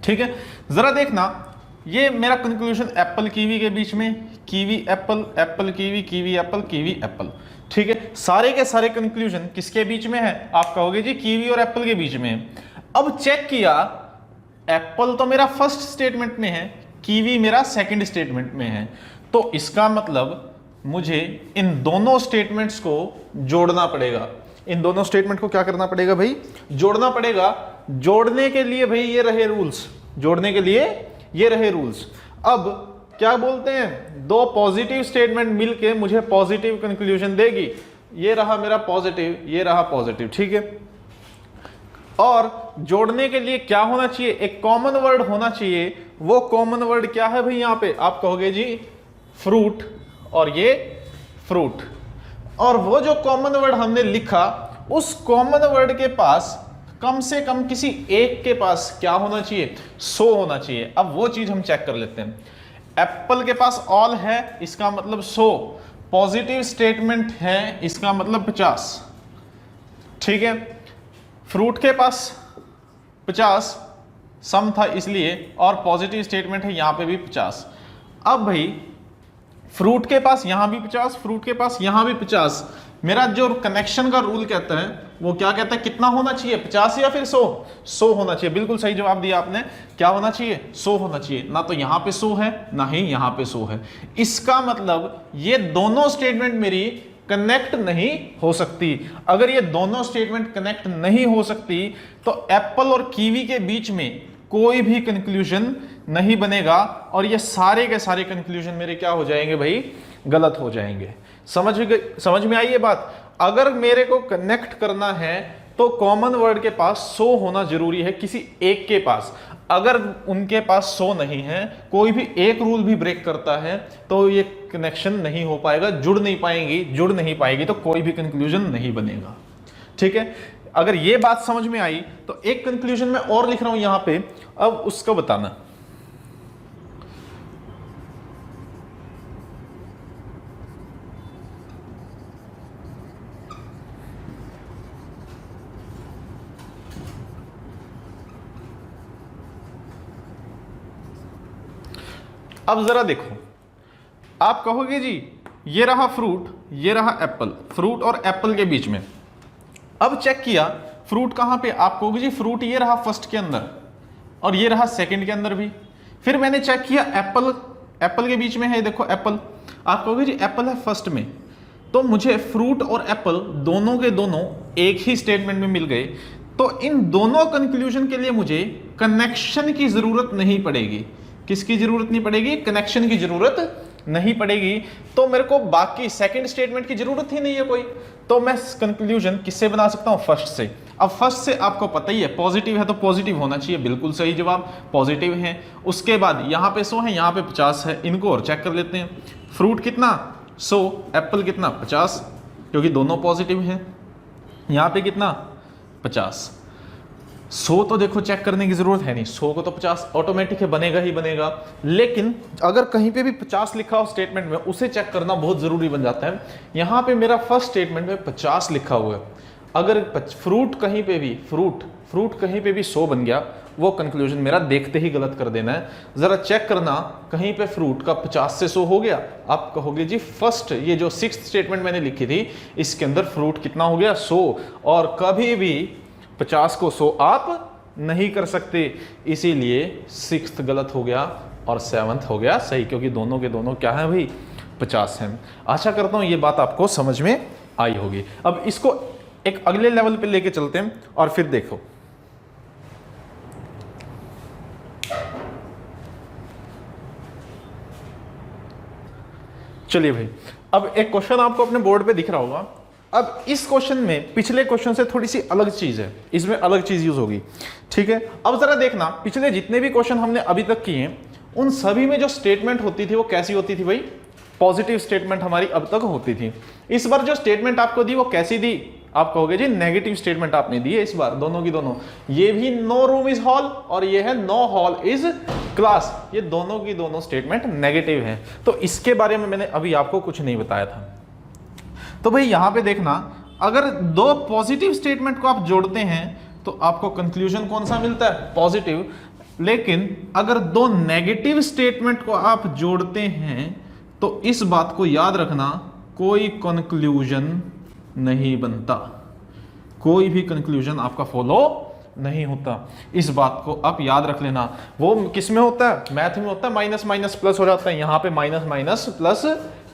ठीक है, जरा देखना, ये मेरा कंक्लूजन एप्पल कीवी के बीच में, kiwi Apple, Apple kiwi, kiwi Apple, kiwi Apple, ठीक है। सारे के सारे कंक्लूजन किसके बीच में है? आप कहोगे जी कीवी और एप्पल के बीच में है। अब चेक किया, एप्पल तो मेरा फर्स्ट स्टेटमेंट में है, कीवी मेरा सेकंड स्टेटमेंट में है, तो इसका मतलब मुझे इन दोनों स्टेटमेंट्स को जोड़ना पड़ेगा। इन दोनों स्टेटमेंट को क्या करना पड़ेगा भाई? जोड़ना पड़ेगा। जोड़ने के लिए भाई ये रहे रूल्स, जोड़ने के लिए ये रहे रूल्स। अब क्या बोलते हैं, दो पॉजिटिव स्टेटमेंट मिलके मुझे पॉजिटिव कंक्लूजन देगी। ये रहा मेरा पॉजिटिव, ये रहा पॉजिटिव, ठीक है। और जोड़ने के लिए क्या होना चाहिए? एक कॉमन वर्ड होना चाहिए। वो कॉमन वर्ड क्या है भाई? यहां पे आप कहोगे जी फ्रूट और ये फ्रूट। और वो जो कॉमन वर्ड हमने लिखा, उस कॉमन वर्ड के पास कम से कम किसी एक के पास क्या होना चाहिए? 100 होना चाहिए। अब वो चीज हम चेक कर लेते हैं। एप्पल के पास ऑल है, इसका मतलब 100। पॉजिटिव स्टेटमेंट है, इसका मतलब 50, ठीक है। फ्रूट के पास 50 सम था इसलिए, और पॉजिटिव स्टेटमेंट है यहां पे भी 50। अब भाई फ्रूट के पास यहां भी 50, फ्रूट के पास यहां भी 50। मेरा जो कनेक्शन का रूल कहता है वो क्या कहता है? कितना होना चाहिए? 50 या फिर 100? 100 होना चाहिए। बिल्कुल सही जवाब दिया आपने। क्या होना चाहिए? 100 होना चाहिए। ना तो यहां पे 100 है, ना ही यहां पे 100 है। इसका मतलब ये दोनों स्टेटमेंट मेरी कनेक्ट नहीं हो सकती। अगर ये दोनों स्टेटमेंट कनेक्ट नहीं हो सकती तो एप्पल और कीवी के बीच में कोई भी कंक्लूजन नहीं बनेगा, और ये सारे के सारे कंक्लूजन मेरे क्या हो जाएंगे भाई? गलत हो जाएंगे। समझ में आई ये बात? अगर मेरे को कनेक्ट करना है तो कॉमन वर्ड के पास 100 होना जरूरी है, किसी एक के पास। अगर उनके पास 100 नहीं है, कोई भी एक रूल भी ब्रेक करता है, तो ये कनेक्शन नहीं हो पाएगा, जुड़ नहीं पाएगी, तो कोई भी कंक्लूजन नहीं बनेगा, ठीक है। अगर ये बात समझ में आई तो एक कंक्लूजन मैं और लिख रहा हूं यहां पे, अब उसका बताना। अब जरा देखो, आप कहोगे जी ये रहा फ्रूट, ये रहा एप्पल, फ्रूट और एप्पल के बीच में। अब चेक किया फ्रूट कहां पे? आप कहोगे जी फ्रूट ये रहा फर्स्ट के अंदर, और ये रहा सेकंड के अंदर भी। फिर मैंने चेक किया एप्पल के बीच में है, देखो एप्पल। आप कहोगे जी एप्पल है फर्स्ट में, तो मुझे फ्रूट और एप्पल दोनों के दोनों एक ही स्टेटमेंट में मिल गए, तो इन दोनों कंक्लूजन के लिए मुझे कनेक्शन की जरूरत नहीं पड़ेगी। किसकी जरूरत नहीं पड़ेगी? कनेक्शन की जरूरत नहीं पड़ेगी। तो मेरे को बाकी सेकंड स्टेटमेंट की जरूरत ही नहीं है कोई, तो मैं कंक्लूजन किससे बना सकता हूं? फर्स्ट से। अब फर्स्ट से आपको पता ही है, पॉजिटिव है तो पॉजिटिव होना चाहिए, बिल्कुल सही जवाब, पॉजिटिव है। उसके बाद यहां पे 100 है, यहां पे 50 है, इनको और चेक कर लेते हैं। फ्रूट कितना? 100, एप्पल कितना? 50, क्योंकि दोनों पॉजिटिव हैं। यहां पे कितना? 50। 100 तो देखो चेक करने की जरूरत है नहीं, 100 को तो 50 ऑटोमेटिक है, बनेगा ही बनेगा। लेकिन अगर कहीं पे भी 50 लिखा हो स्टेटमेंट में, उसे चेक करना बहुत जरूरी बन जाता है। यहां पे मेरा फर्स्ट स्टेटमेंट में 50 लिखा हुआ है, अगर फ्रूट कहीं पे भी 100 बन गया, वो कंक्लूजन मेरा देखते ही गलत कर देना है। जरा चेक करना कहीं पे फ्रूट का 50 से 100 हो गया। आप कहोगे जी फर्स्ट ये जो 6th स्टेटमेंट मैंने लिखी थी, इसके अंदर फ्रूट कितना हो गया? 100, और कभी भी 50 को 100 आप नहीं कर सकते, इसीलिए 6th गलत हो गया और 7th हो गया सही, क्योंकि दोनों के दोनों क्या है भाई? 50 हैं। आशा करता हूं ये बात आपको समझ में आई होगी। अब इसको एक अगले लेवल पे लेके चलते हैं और फिर देखो। चलिए भाई, अब एक क्वेश्चन आपको अपने बोर्ड पे दिख रहा होगा। अब इस क्वेश्चन में पिछले क्वेश्चन से थोड़ी सी अलग चीज है, इसमें अलग चीज यूज होगी, ठीक है। अब जरा देखना, पिछले जितने भी क्वेश्चन हमने अभी तक किए हैं, उन सभी में जो स्टेटमेंट होती थी वो कैसी होती थी भाई? पॉजिटिव स्टेटमेंट हमारी अब तक होती थी। इस बार जो स्टेटमेंट आपको दी वो कैसी दी? आप कहोगे जी नेगेटिव स्टेटमेंट आपने दी है इस बार, दोनों की दोनों। ये भी नो रूम इज हॉल और ये है नो हॉल इज क्लास, ये दोनों की दोनों स्टेटमेंट नेगेटिव है। तो इसके बारे में मैंने अभी आपको कुछ नहीं बताया था। तो भाई यहां पे देखना, अगर दो पॉजिटिव स्टेटमेंट को आप जोड़ते हैं तो आपको कंक्लूजन कौन सा मिलता है? पॉजिटिव। लेकिन अगर दो नेगेटिव स्टेटमेंट को आप जोड़ते हैं तो इस बात को याद रखना, कोई कंक्लूजन नहीं बनता, कोई भी कंक्लूजन आपका फॉलो नहीं होता। इस बात को आप याद रख लेना। वो किस में होता है? मैथ में होता है, माइनस माइनस प्लस हो जाता है, यहां पे माइनस माइनस प्लस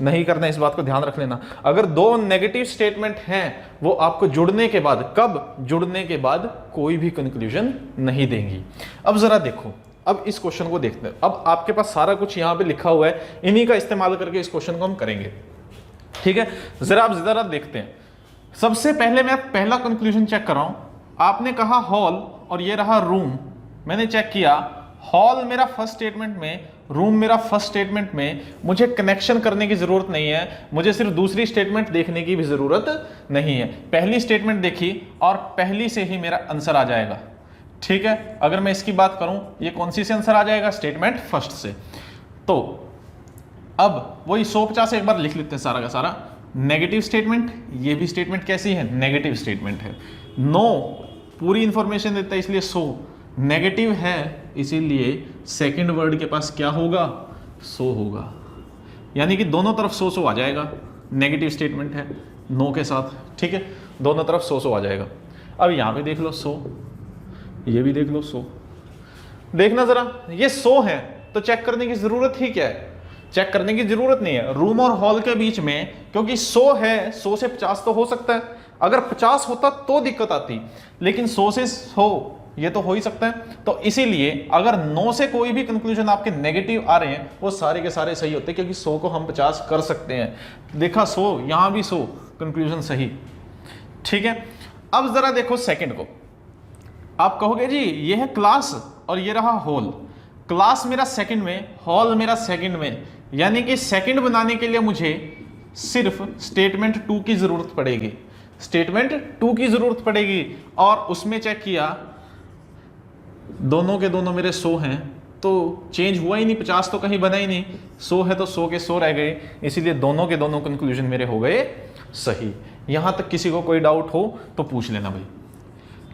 नहीं करना। इस बात को ध्यान रख लेना। अगर दो नेगेटिव स्टेटमेंट हैं वो आपको जुड़ने के बाद, कब जुड़ने के बाद, कोई भी कंक्लूजन नहीं देंगी। अब जरा देखो, अब इस क्वेश्चन को देखते हैं। अब आपके पास सारा कुछ यहां पे लिखा हुआ है, इन्हीं का इस्तेमाल करके इस क्वेश्चन को हम करेंगे। ठीक है, जरा देखते हैं। सबसे पहले मैं पहला कंक्लूजन चेक कर रहा हूं। आपने कहा हॉल और ये रहा रूम। मैंने चेक किया, हॉल मेरा फर्स्ट स्टेटमेंट में, रूम मेरा फर्स्ट स्टेटमेंट में। मुझे कनेक्शन करने की जरूरत नहीं है, मुझे सिर्फ दूसरी स्टेटमेंट देखने की भी जरूरत नहीं है। पहली स्टेटमेंट देखी और पहली से ही मेरा आंसर आ जाएगा। ठीक है, अगर मैं इसकी बात करूं, ये कौन सी से आंसर आ जाएगा? स्टेटमेंट फर्स्ट से। तो अब वही 150 से एक बार लिख लेते हैं सारा का सारा। नेगेटिव स्टेटमेंट, ये भी स्टेटमेंट कैसी है? नेगेटिव स्टेटमेंट है। नो पूरी इंफॉर्मेशन देता है इसलिए 100 नेगेटिव है, इसीलिए सेकंड वर्ड के पास क्या होगा? 100 होगा। यानी कि दोनों तरफ 100 आ जाएगा। नेगेटिव स्टेटमेंट है नो के साथ। ठीक है, दोनों तरफ 100 आ जाएगा। अब यहां पे देख लो 100, ये भी देख लो 100। देखना जरा, ये 100 है तो चेक करने की जरूरत ही क्या है? चेक करने की जरूरत नहीं है। रूम और हॉल के बीच में क्योंकि 100 है, 100 से 50 तो हो सकता है। अगर 50 होता तो दिक्कत आती, लेकिन 100 से 100 ये तो हो ही सकता है। तो इसीलिए अगर 9 से कोई भी कंक्लूजन आपके नेगेटिव आ रहे हैं, वो सारे के सारे सही होते हैं, क्योंकि 100 को हम 50 कर सकते हैं। देखा 100, यहां भी 100, कंक्लूजन सही। ठीक है, अब जरा देखो सेकंड को। आप कहोगे जी ये है क्लास और ये रहा हॉल। क्लास मेरा सेकंड में, हॉल मेरा सेकंड में, यानी कि सेकंड बनाने के लिए मुझे सिर्फ स्टेटमेंट 2 की जरूरत पड़ेगी। स्टेटमेंट 2 की जरूरत पड़ेगी और उसमें चेक किया, दोनों के दोनों मेरे 100 हैं तो चेंज हुआ ही नहीं, 50 तो कहीं बना ही नहीं। 100 है तो 100 के 100 रह गए, इसीलिए दोनों के दोनों कंक्लूजन मेरे हो गए सही। यहां तक किसी को कोई डाउट हो तो पूछ लेना भाई।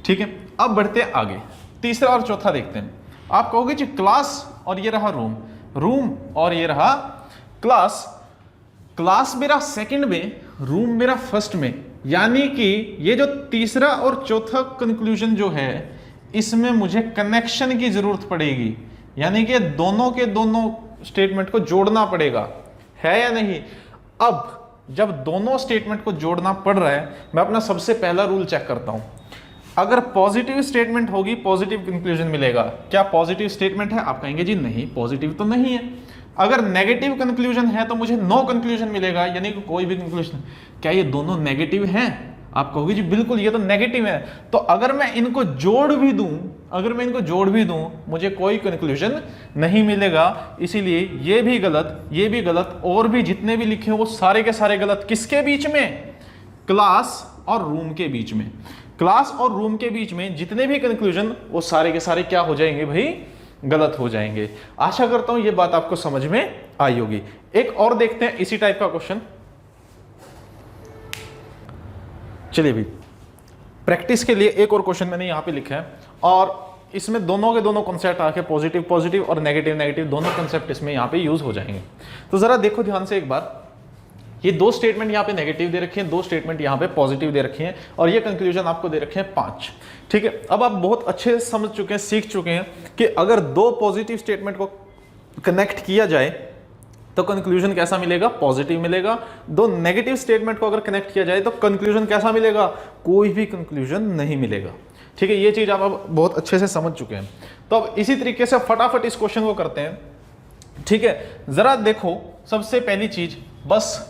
ठीक है, अब बढ़ते हैं आगे, तीसरा और चौथा देखते हैं। आप कहोगे जी क्लास और ये रहा रूम, रूम और ये रहा क्लास। क्लास मेरा सेकंड में, रूम मेरा फर्स्ट में, यानी कि ये जो तीसरा और चौथा कंक्लूजन जो है, इसमें मुझे कनेक्शन की जरूरत पड़ेगी। यानी कि दोनों के दोनों स्टेटमेंट को जोड़ना पड़ेगा, है या नहीं? अब जब दोनों स्टेटमेंट को जोड़ना पड़ रहा है, मैं अपना सबसे पहला रूल चेक करता हूं। अगर पॉजिटिव स्टेटमेंट होगी, पॉजिटिव कंक्लूजन मिलेगा। क्या पॉजिटिव स्टेटमेंट है? आप कहेंगे जी नहीं, पॉजिटिव तो नहीं है। अगर नेगेटिव कंक्लूजन है तो मुझे नो कंक्लूजन मिलेगा, यानी कि कोई भी कंक्लूजन। क्या ये दोनों नेगेटिव हैं? आप कहोगे जी बिल्कुल ये तो नेगेटिव है। तो अगर मैं इनको जोड़ भी दूं, मुझे कोई कंक्लूजन नहीं मिलेगा। इसीलिए ये भी गलत और भी जितने भी लिखे हो वो सारे के सारे गलत। किसके बीच में? क्लास और रूम के बीच में। क्लास और रूम के बीच में जितने भी कंक्लूजन, वो सारे के सारे क्या हो जाएंगे भाई? गलत हो जाएंगे। आशा करता हूं ये बात आपको समझ में आई होगी। एक और देखते हैं इसी टाइप का क्वेश्चन। चलिए भाई, प्रैक्टिस के लिए एक और क्वेश्चन मैंने यहां पे लिखा है और इसमें दोनों के दोनों कॉन्सेप्ट आके पॉजिटिव और नेगेटिव दोनों कॉन्सेप्ट इसमें यहां पे यूज हो जाएंगे। तो जरा देखो ध्यान से एक बार, ये 2 स्टेटमेंट यहाँ पे नेगेटिव दे रखे हैं, 2 स्टेटमेंट यहाँ पे पॉजिटिव दे रखे हैं और ये कंक्लूजन आपको दे रखे हैं 5। ठीक है, अब आप बहुत अच्छे से समझ चुके हैं, सीख चुके हैं कि अगर 2 पॉजिटिव स्टेटमेंट को कनेक्ट किया जाए तो कंक्लूजन कैसा मिलेगा? पॉजिटिव मिलेगा। 2 नेगेटिव स्टेटमेंट को अगर कनेक्ट किया जाए तो कंक्लूजन कैसा मिलेगा? कोई भी कंक्लूजन नहीं मिलेगा। ठीक है, ये चीज आप अब बहुत अच्छे से समझ चुके हैं। तो अब इसी तरीके से फटाफट इस क्वेश्चन को करते हैं। ठीक है, जरा देखो, सबसे पहली चीज बस,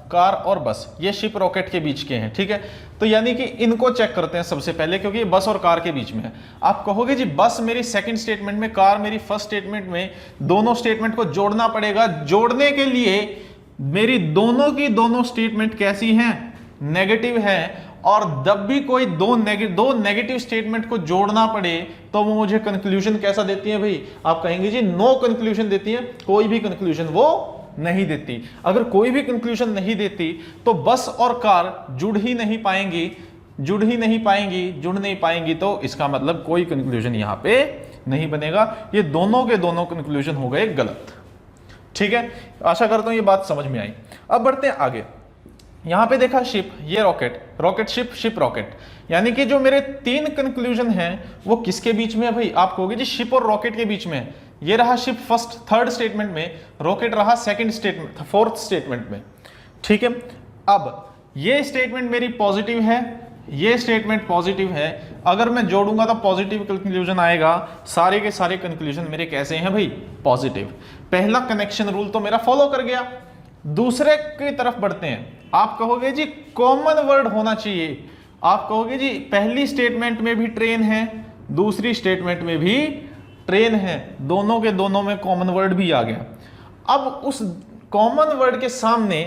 कार और बस, ये शिप रॉकेट के बीच के हैं। ठीक है, तो यानी कि इनको चेक करते हैं सबसे पहले, क्योंकि ये बस और कार के बीच में है। आप कहोगे जी बस मेरी सेकंड स्टेटमेंट में, कार मेरी फर्स्ट स्टेटमेंट में, दोनों स्टेटमेंट को जोड़ना पड़ेगा। जोड़ने के लिए मेरी दोनों की दोनों स्टेटमेंट कैसी हैं? नेगेटिव है। और जब भी कोई दो नेगेटिव स्टेटमेंट को जोड़ना पड़े तो वो मुझे कंक्लूजन कैसा देती है भाई? आप कहेंगे जी नो कंक्लूजन देती है, कोई भी कंक्लूजन वो नहीं देती। अगर कोई भी कंक्लूजन नहीं देती तो बस और कार जुड़ नहीं पाएंगी, जुड़ नहीं पाएंगी, तो इसका मतलब कोई कंक्लूजन यहां पे नहीं बनेगा। ये दोनों के दोनों कंक्लूजन हो गए गलत। ठीक है, आशा करता हूं ये बात समझ में आई। अब बढ़ते हैं आगे। यहां पे देखा शिप, ये rocket, rocket ship, ship rocket, यानी कि जो मेरे 3 कंक्लूजन हैं वो किसके बीच में है भाई? आप कहोगे जी शिप और रॉकेट के बीच में है। ये रहा शिप फर्स्ट, थर्ड स्टेटमेंट में, रॉकेट रहा सेकंड स्टेटमेंट, फोर्थ स्टेटमेंट में। ठीक है, अब ये स्टेटमेंट मेरी पॉजिटिव है, ये स्टेटमेंट पॉजिटिव है, अगर मैं जोड़ूंगा तो पॉजिटिव कंक्लूजन आएगा। सारे के सारे कंक्लूजन मेरे कैसे हैं भाई? पॉजिटिव। पहला कनेक्शन रूल तो मेरा फॉलो कर गया। दूसरे की तरफ बढ़ते हैं। आप कहोगे जी कॉमन वर्ड होना चाहिए। आप कहोगे जी पहली स्टेटमेंट में भी ट्रेन है, दूसरी स्टेटमेंट में भी ट्रेन है, दोनों के दोनों में कॉमन वर्ड भी आ गया। अब उस कॉमन वर्ड के सामने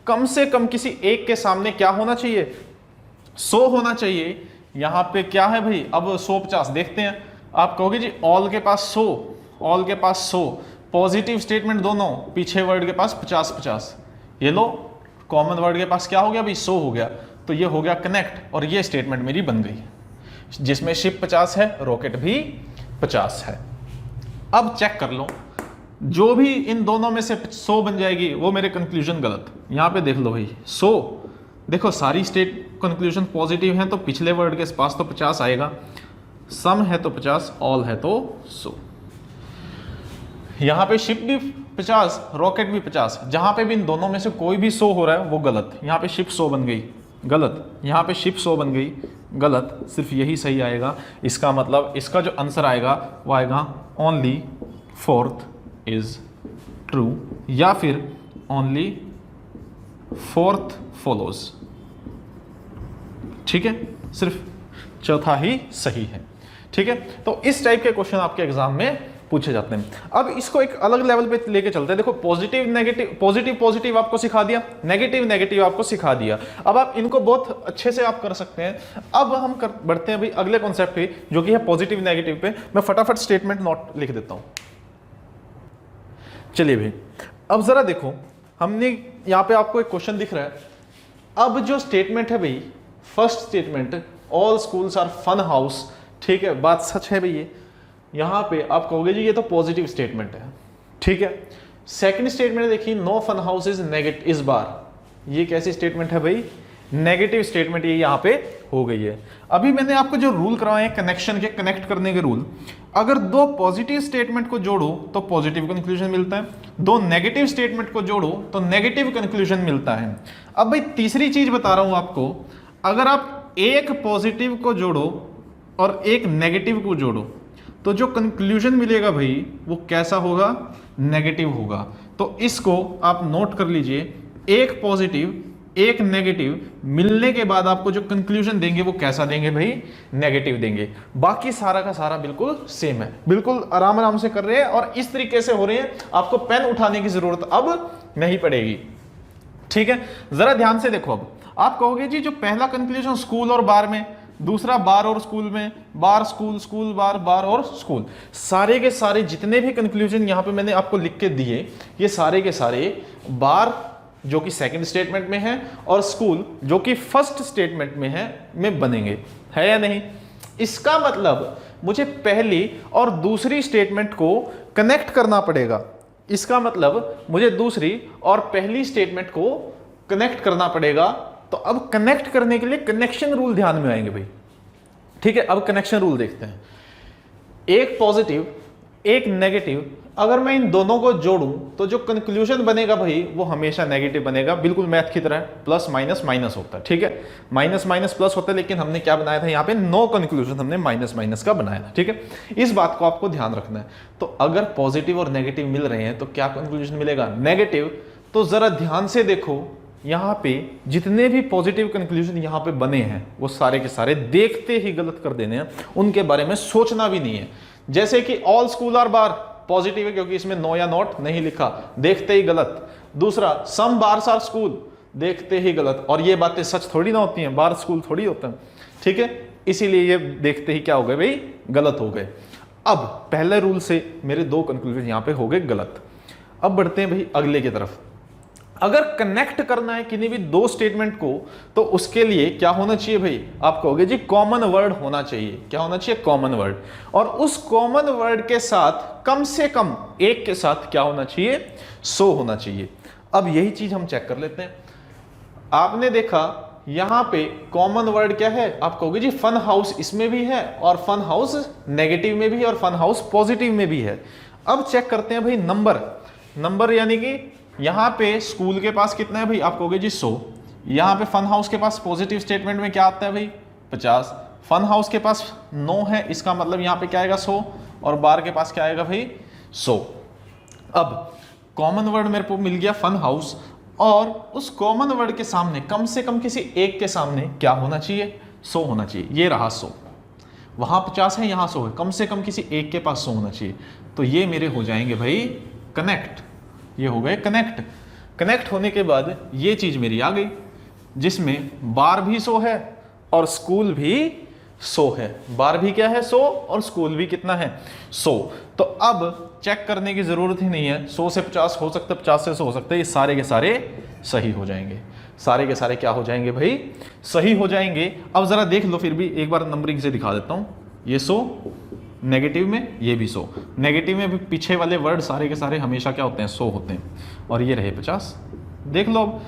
कम से कम किसी एक के सामने क्या होना चाहिए? 100 होना चाहिए। यहां पे क्या है भाई? अब 150 देखते हैं। आप कहोगे जी ऑल के पास 100, ऑल के पास 100, पॉजिटिव स्टेटमेंट दोनों, पीछे वर्ड के पास 50-50। ये लो कॉमन वर्ड के पास क्या हो गया भाई? 100 हो गया। तो ये हो गया कनेक्ट, और ये स्टेटमेंट मेरी बन गई, जिसमें शिप 50 है, रॉकेट भी 50 है। अब चेक कर लो, जो भी इन दोनों में से 100 बन जाएगी वो मेरे कंक्लूजन गलत। यहां पे देख लो भाई 100, देखो सारी स्टेट कंक्लूजन पॉजिटिव हैं तो पिछले वर्ड के पास तो 50 आएगा, सम है तो 50, ऑल है तो 100। यहां पे शिप भी 50, रॉकेट भी 50, जहां पे भी इन दोनों में से कोई भी 100 हो रहा है वो गलत। यहां पे शिप 100 बन गई, गलत। यहां पे शिप 100 बन गई, गलत। सिर्फ यही सही आएगा। इसका मतलब इसका जो आंसर आएगा वो आएगा ओनली फोर्थ इज ट्रू, या फिर ओनली फोर्थ फॉलोज। ठीक है, सिर्फ चौथा ही सही है। ठीक है, तो इस टाइप के क्वेश्चन आपके एग्जाम में पूछे जाते हैं। अब इसको एक अलग लेवल पे लेके चलते हैं। देखो पॉजिटिव नेगेटिव, पॉजिटिव पॉजिटिव आपको सिखा दिया, नेगेटिव नेगेटिव आपको सिखा दिया। अब आप इनको बहुत अच्छे से आप कर सकते हैं। अब हम बढ़ते हैं भाई अगले कॉन्सेप्ट पे, जो कि है पॉजिटिव नेगेटिव पे। मैं फटाफट स्टेटमेंट नोट लिख देता हूं। चलिए भाई, अब जरा देखो, हमने यहां पे आपको एक क्वेश्चन दिख रहा है। अब जो स्टेटमेंट है भाई, first statement all schools are fun house, ठीक है, बात सच है भाई। ये यहां पे आप कहोगे जी ये तो पॉजिटिव स्टेटमेंट है, ठीक है। सेकंड स्टेटमेंट देखिए, no fun house is negative, इस बार ये कैसी स्टेटमेंट है भाई? नेगेटिव स्टेटमेंट ये यहां पे हो गई है। अभी मैंने आपको जो रूल करवाए कनेक्शन के, कनेक्ट करने के रूल, अगर दो पॉजिटिव स्टेटमेंट को जोड़ो तो पॉजिटिव कंक्लूजन मिलता है, दो नेगेटिव स्टेटमेंट को जोड़ो तो नेगेटिव कंक्लूजन मिलता है। अब भाई तीसरी चीज बता रहा हूं आपको, अगर आप एक पॉजिटिव को जोड़ो और एक नेगेटिव को जोड़ो तो जो कंक्लूजन मिलेगा भाई वो कैसा होगा? नेगेटिव होगा। तो इसको आप नोट कर लीजिए, एक पॉजिटिव एक नेगेटिव मिलने के बाद आपको जो कंक्लूजन देंगे वो कैसा देंगे भाई? नेगेटिव देंगे। बाकी सारा का सारा बिल्कुल सेम है, बिल्कुल आराम आराम से कर रहे हैं और इस तरीके से हो रहे हैं, आपको पेन उठाने की जरूरत अब नहीं पड़ेगी। ठीक है, जरा ध्यान से देखो। अब आप कहोगे जी जो पहला कंक्लूजन स्कूल और बार में, दूसरा बार और स्कूल में, बार स्कूल, स्कूल बार, बार और स्कूल, सारे के सारे जितने भी कंक्लूजन यहां पे मैंने आपको लिख के दिए, ये सारे के सारे बार जो कि सेकंड स्टेटमेंट में है और स्कूल जो कि फर्स्ट स्टेटमेंट में है, में बनेंगे, है या नहीं? इसका मतलब मुझे पहली और दूसरी स्टेटमेंट को कनेक्ट करना पड़ेगा। इसका मतलब मुझे दूसरी और पहली स्टेटमेंट को कनेक्ट करना पड़ेगा। तो अब कनेक्ट करने के लिए कनेक्शन रूल ध्यान में आएंगे भाई। ठीक है, अब कनेक्शन रूल देखते हैं। एक पॉजिटिव एक नेगेटिव, अगर मैं इन दोनों को जोड़ूं तो जो कंक्लूजन बनेगा भाई वो हमेशा नेगेटिव बनेगा, बिल्कुल मैथ की तरह, प्लस माइनस माइनस होता है। ठीक है, माइनस माइनस प्लस होता है, लेकिन हमने क्या बनाया था यहाँ पे? नो कंक्लूजन हमने माइनस माइनस का बनाया था। ठीक है, इस बात को आपको ध्यान रखना है। तो अगर पॉजिटिव और नेगेटिव मिल रहे हैं तो क्या कंक्लूजन मिलेगा? नेगेटिव। तो जरा ध्यान से देखो, यहां पे जितने भी पॉजिटिव कंक्लूजन यहां पे बने हैं वो सारे के सारे देखते ही गलत कर देने हैं, उनके बारे में सोचना भी नहीं है। जैसे कि all school are bar positive है क्योंकि इसमें नो या नॉट नहीं लिखा, देखते ही गलत। दूसरा सम बार्स आर स्कूल, देखते ही गलत, और ये बातें सच थोड़ी ना होती हैं, बार स्कूल थोड़ी होता है। ठीक है, इसीलिए ये देखते ही क्या हो गए भाई? गलत हो गए। अब पहले रूल से मेरे दो कंक्लूजन यहां पे हो गए गलत। अब बढ़ते हैं भाई अगले की तरफ। अगर कनेक्ट करना है किन्हीं भी दो स्टेटमेंट को, तो उसके लिए क्या होना चाहिए भाई, आप कहोगे जी कॉमन वर्ड होना चाहिए। क्या होना चाहिए, कॉमन वर्ड। और उस कॉमन वर्ड के साथ कम से कम एक के साथ क्या होना चाहिए, सो होना चाहिए। अब यही चीज हम चेक कर लेते हैं। आपने देखा यहां पे कॉमन वर्ड क्या है, आप कहोगे जी फन हाउस इसमें भी है, और फन हाउस नेगेटिव में भी है, और फन हाउस पॉजिटिव में भी है। अब चेक करते हैं भाई नंबर यानी कि यहां पे स्कूल के पास कितना है भाई, आप कहोगे जी 100। यहां पे फन हाउस के पास पॉजिटिव स्टेटमेंट में क्या आता है भाई, 50। फन हाउस के पास 9 है, इसका मतलब यहां पे क्या आएगा 100, और बार के पास क्या आएगा भाई 100। अब कॉमन वर्ड मेरे को मिल गया फन हाउस, और उस कॉमन वर्ड के सामने कम से कम किसी एक के सामने क्या होना चाहिए, 100 होना चाहिए। ये रहा 100, वहां 50 है, यहां 100 है, कम से कम किसी एक के पास 100 होना चाहिए। तो ये मेरे हो जाएंगे भाई कनेक्ट, ये हो गए कनेक्ट। कनेक्ट होने के बाद ये चीज मेरी आ गई, जिसमें बार भी 100 है और स्कूल भी 100 है। बार भी क्या है 100, और स्कूल भी कितना है 100। तो अब चेक करने की जरूरत ही नहीं है, 100 से 50 हो सकता है, 50 से 100 हो सकता है, ये सारे के सारे सही हो जाएंगे। सारे के सारे क्या हो जाएंगे भाई, सही हो जाएंगे। अब जरा देख लो, फिर भी एक बार नंबरिंग से दिखा देता हूं। ये 100 नेगेटिव में, ये भी 100 नेगेटिव में, भी पीछे वाले वर्ड सारे के सारे हमेशा क्या होते हैं 100 होते हैं, और ये रहे 50। देख लो अब,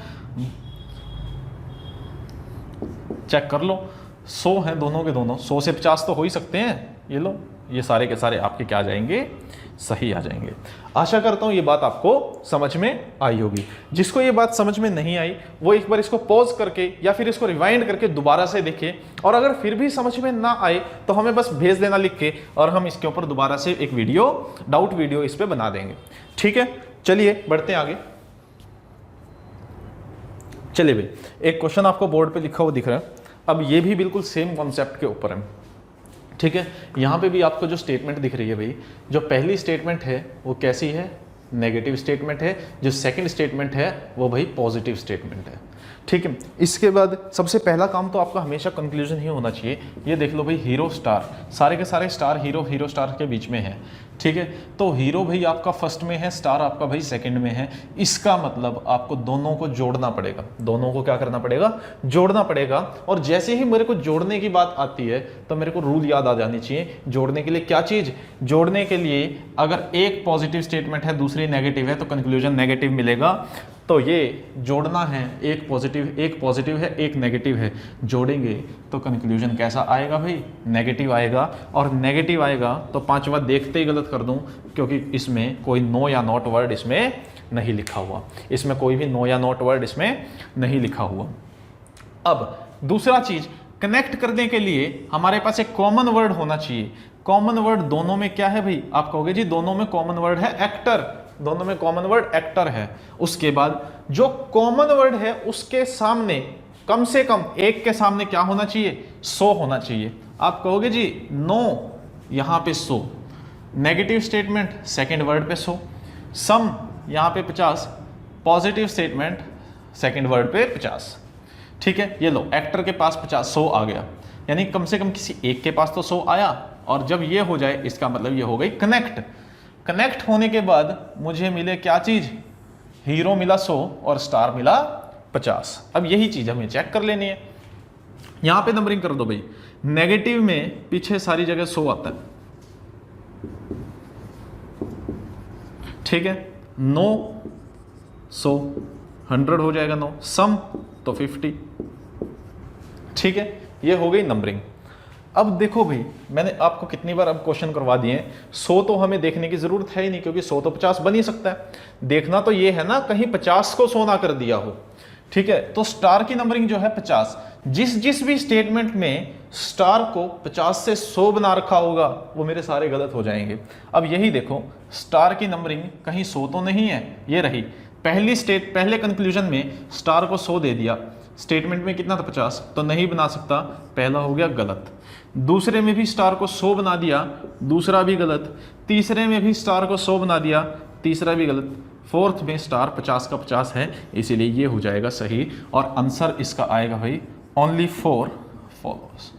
चेक कर लो, 100 है दोनों के दोनों, 100 से 50 तो हो ही सकते हैं। ये लो, ये सारे के सारे आपके क्या आ जाएंगे, सही आ जाएंगे। आशा करता हूं ये बात आपको समझ में आई होगी। जिसको ये बात समझ में नहीं आई वो एक बार इसको पॉज करके या फिर इसको रिवाइंड करके दोबारा से देखे, और अगर फिर भी समझ में ना आए तो हमें बस भेज देना लिख के, और हम इसके ऊपर दोबारा से एक वीडियो, डाउट वीडियो इस पे बना देंगे। ठीक है, चलिए बढ़ते हैं आगे। चलिए भाई, एक क्वेश्चन आपको बोर्ड पे लिखा हुआ दिख रहा है। अब ये भी बिल्कुल सेम कॉन्सेप्ट के ऊपर है। ठीक है, यहाँ पे भी आपको जो स्टेटमेंट दिख रही है भाई, जो पहली स्टेटमेंट है वो कैसी है, नेगेटिव स्टेटमेंट है। जो सेकंड स्टेटमेंट है वो भाई पॉजिटिव स्टेटमेंट है। ठीक है, इसके बाद सबसे पहला काम तो आपका हमेशा कंक्लूजन ही होना चाहिए। ये देख लो भाई, हीरो स्टार, सारे के सारे स्टार हीरो स्टार के बीच में है। ठीक है, तो हीरो भाई आपका फर्स्ट में है, स्टार आपका भाई सेकंड में है। इसका मतलब आपको दोनों को जोड़ना पड़ेगा। दोनों को क्या करना पड़ेगा, जोड़ना पड़ेगा। और जैसे ही मेरे को जोड़ने की बात आती है तो मेरे को रूल याद आ जानी चाहिए। जोड़ने के लिए क्या चीज, जोड़ने के लिए अगर एक पॉजिटिव स्टेटमेंट है दूसरी नेगेटिव है तो कंक्लूजन नेगेटिव मिलेगा। तो ये जोड़ना है, एक पॉजिटिव है एक नेगेटिव है, जोड़ेंगे तो कंक्लूजन कैसा आएगा भाई, नेगेटिव आएगा। और नेगेटिव आएगा तो पांचवा देखते ही गलत कर दूं, क्योंकि इसमें कोई नो या नॉट वर्ड इसमें नहीं लिखा हुआ, इसमें कोई भी नो या नॉट वर्ड इसमें नहीं लिखा हुआ। अब दूसरा चीज, कनेक्ट करने के लिए हमारे पास एक कॉमन वर्ड होना चाहिए। कॉमन वर्ड दोनों में क्या है भाई, आप कहोगे जी दोनों में कॉमन वर्ड है एक्टर, दोनों में कॉमन वर्ड एक्टर है। उसके बाद जो कॉमन वर्ड है उसके सामने कम से कम एक के सामने क्या होना चाहिए, 100 होना चाहिए। आप कहोगे जी नो, यहां पे 100, नेगेटिव स्टेटमेंट सेकंड वर्ड पे 100, सम यहां पे 50, पॉजिटिव स्टेटमेंट सेकंड वर्ड पे 50। ठीक है, ये लो एक्टर के पास 50, 100 आ गया, यानी कम से कम किसी एक के पास तो 100 आया। और जब ये हो जाए इसका मतलब ये हो गई कनेक्ट। कनेक्ट होने के बाद मुझे मिले क्या चीज, हीरो मिला 100 और स्टार मिला 50। अब यही चीज हमें चेक कर लेनी है। यहां पे नंबरिंग कर दो भाई, नेगेटिव में पीछे सारी जगह 100 आता है। ठीक है, 9 100 100 हो जाएगा 9, सम तो 50। ठीक है, ये हो गई नंबरिंग। अब देखो भाई, मैंने आपको कितनी बार अब क्वेश्चन करवा दिए हैं, 100 तो हमें देखने की जरूरत है ही नहीं, क्योंकि 100 तो 50 बन ही सकता है। देखना तो ये है ना कहीं 50 को 100 ना कर दिया हो। ठीक है, तो स्टार की नंबरिंग जो है 50, जिस भी स्टेटमेंट में स्टार को 50 से 100 बना रखा होगा वो मेरे सारे गलत हो जाएंगे। अब यही देखो, स्टार की नंबरिंग कहीं 100 तो नहीं है, ये रही पहले कंक्लूजन में स्टार को 100 दे दिया, स्टेटमेंट में कितना था 50, तो नहीं बना सकता, पहला हो गया गलत। दूसरे में भी स्टार को 100 बना दिया, दूसरा भी गलत। तीसरे में भी स्टार को 100 बना दिया, तीसरा भी गलत। फोर्थ में स्टार 50 का 50 है, इसीलिए ये हो जाएगा सही। और आंसर इसका आएगा भाई ओनली 4 फॉलोज।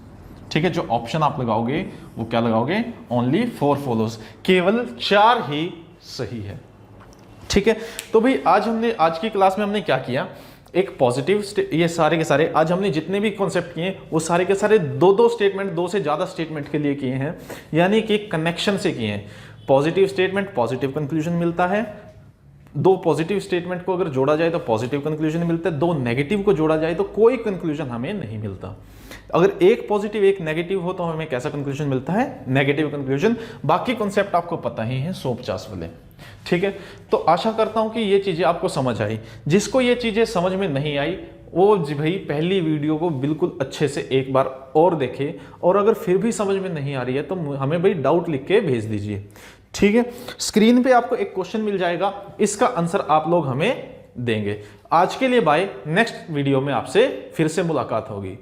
ठीक है, जो ऑप्शन आप लगाओगे वो क्या लगाओगे, ओनली 4 फॉलोज, केवल 4 ही सही है। ठीक है। तो भाई आज की क्लास में हमने क्या किया, एक पॉजिटिव ये सारे के सारे आज हमने जितने भी कॉन्सेप्ट किए वो सारे के सारे दो स्टेटमेंट, दो से ज़्यादा स्टेटमेंट के लिए किए हैं, यानी कि कनेक्शन से किए हैं। पॉजिटिव स्टेटमेंट पॉजिटिव कंक्लूजन मिलता है, दो पॉजिटिव स्टेटमेंट को अगर जोड़ा जाए तो पॉजिटिव कंक्लूजन मिलता है, दो नेगेटिव को जोड़ा जाए तो कोई कंक्लूजन हमें नहीं मिलता। अगर एक पॉजिटिव एक नेगेटिव हो तो हमें कैसा कंक्लूजन मिलता है, नेगेटिव कंक्लूजन। बाकी कॉन्सेप्ट आपको पता ही है 150 वाले, ठीक है। तो आशा करता हूं कि ये चीजें आपको समझ आई। जिसको ये चीजें समझ में नहीं आई वो भाई पहली वीडियो को बिल्कुल अच्छे से एक बार और देखे, और अगर फिर भी समझ में नहीं आ रही है तो हमें भाई डाउट लिख के भेज दीजिए, ठीक है। स्क्रीन पे आपको एक क्वेश्चन मिल जाएगा, इसका आंसर आप लोग हमें देंगे। आज के लिए बाय, नेक्स्ट वीडियो में आपसे फिर से मुलाकात होगी।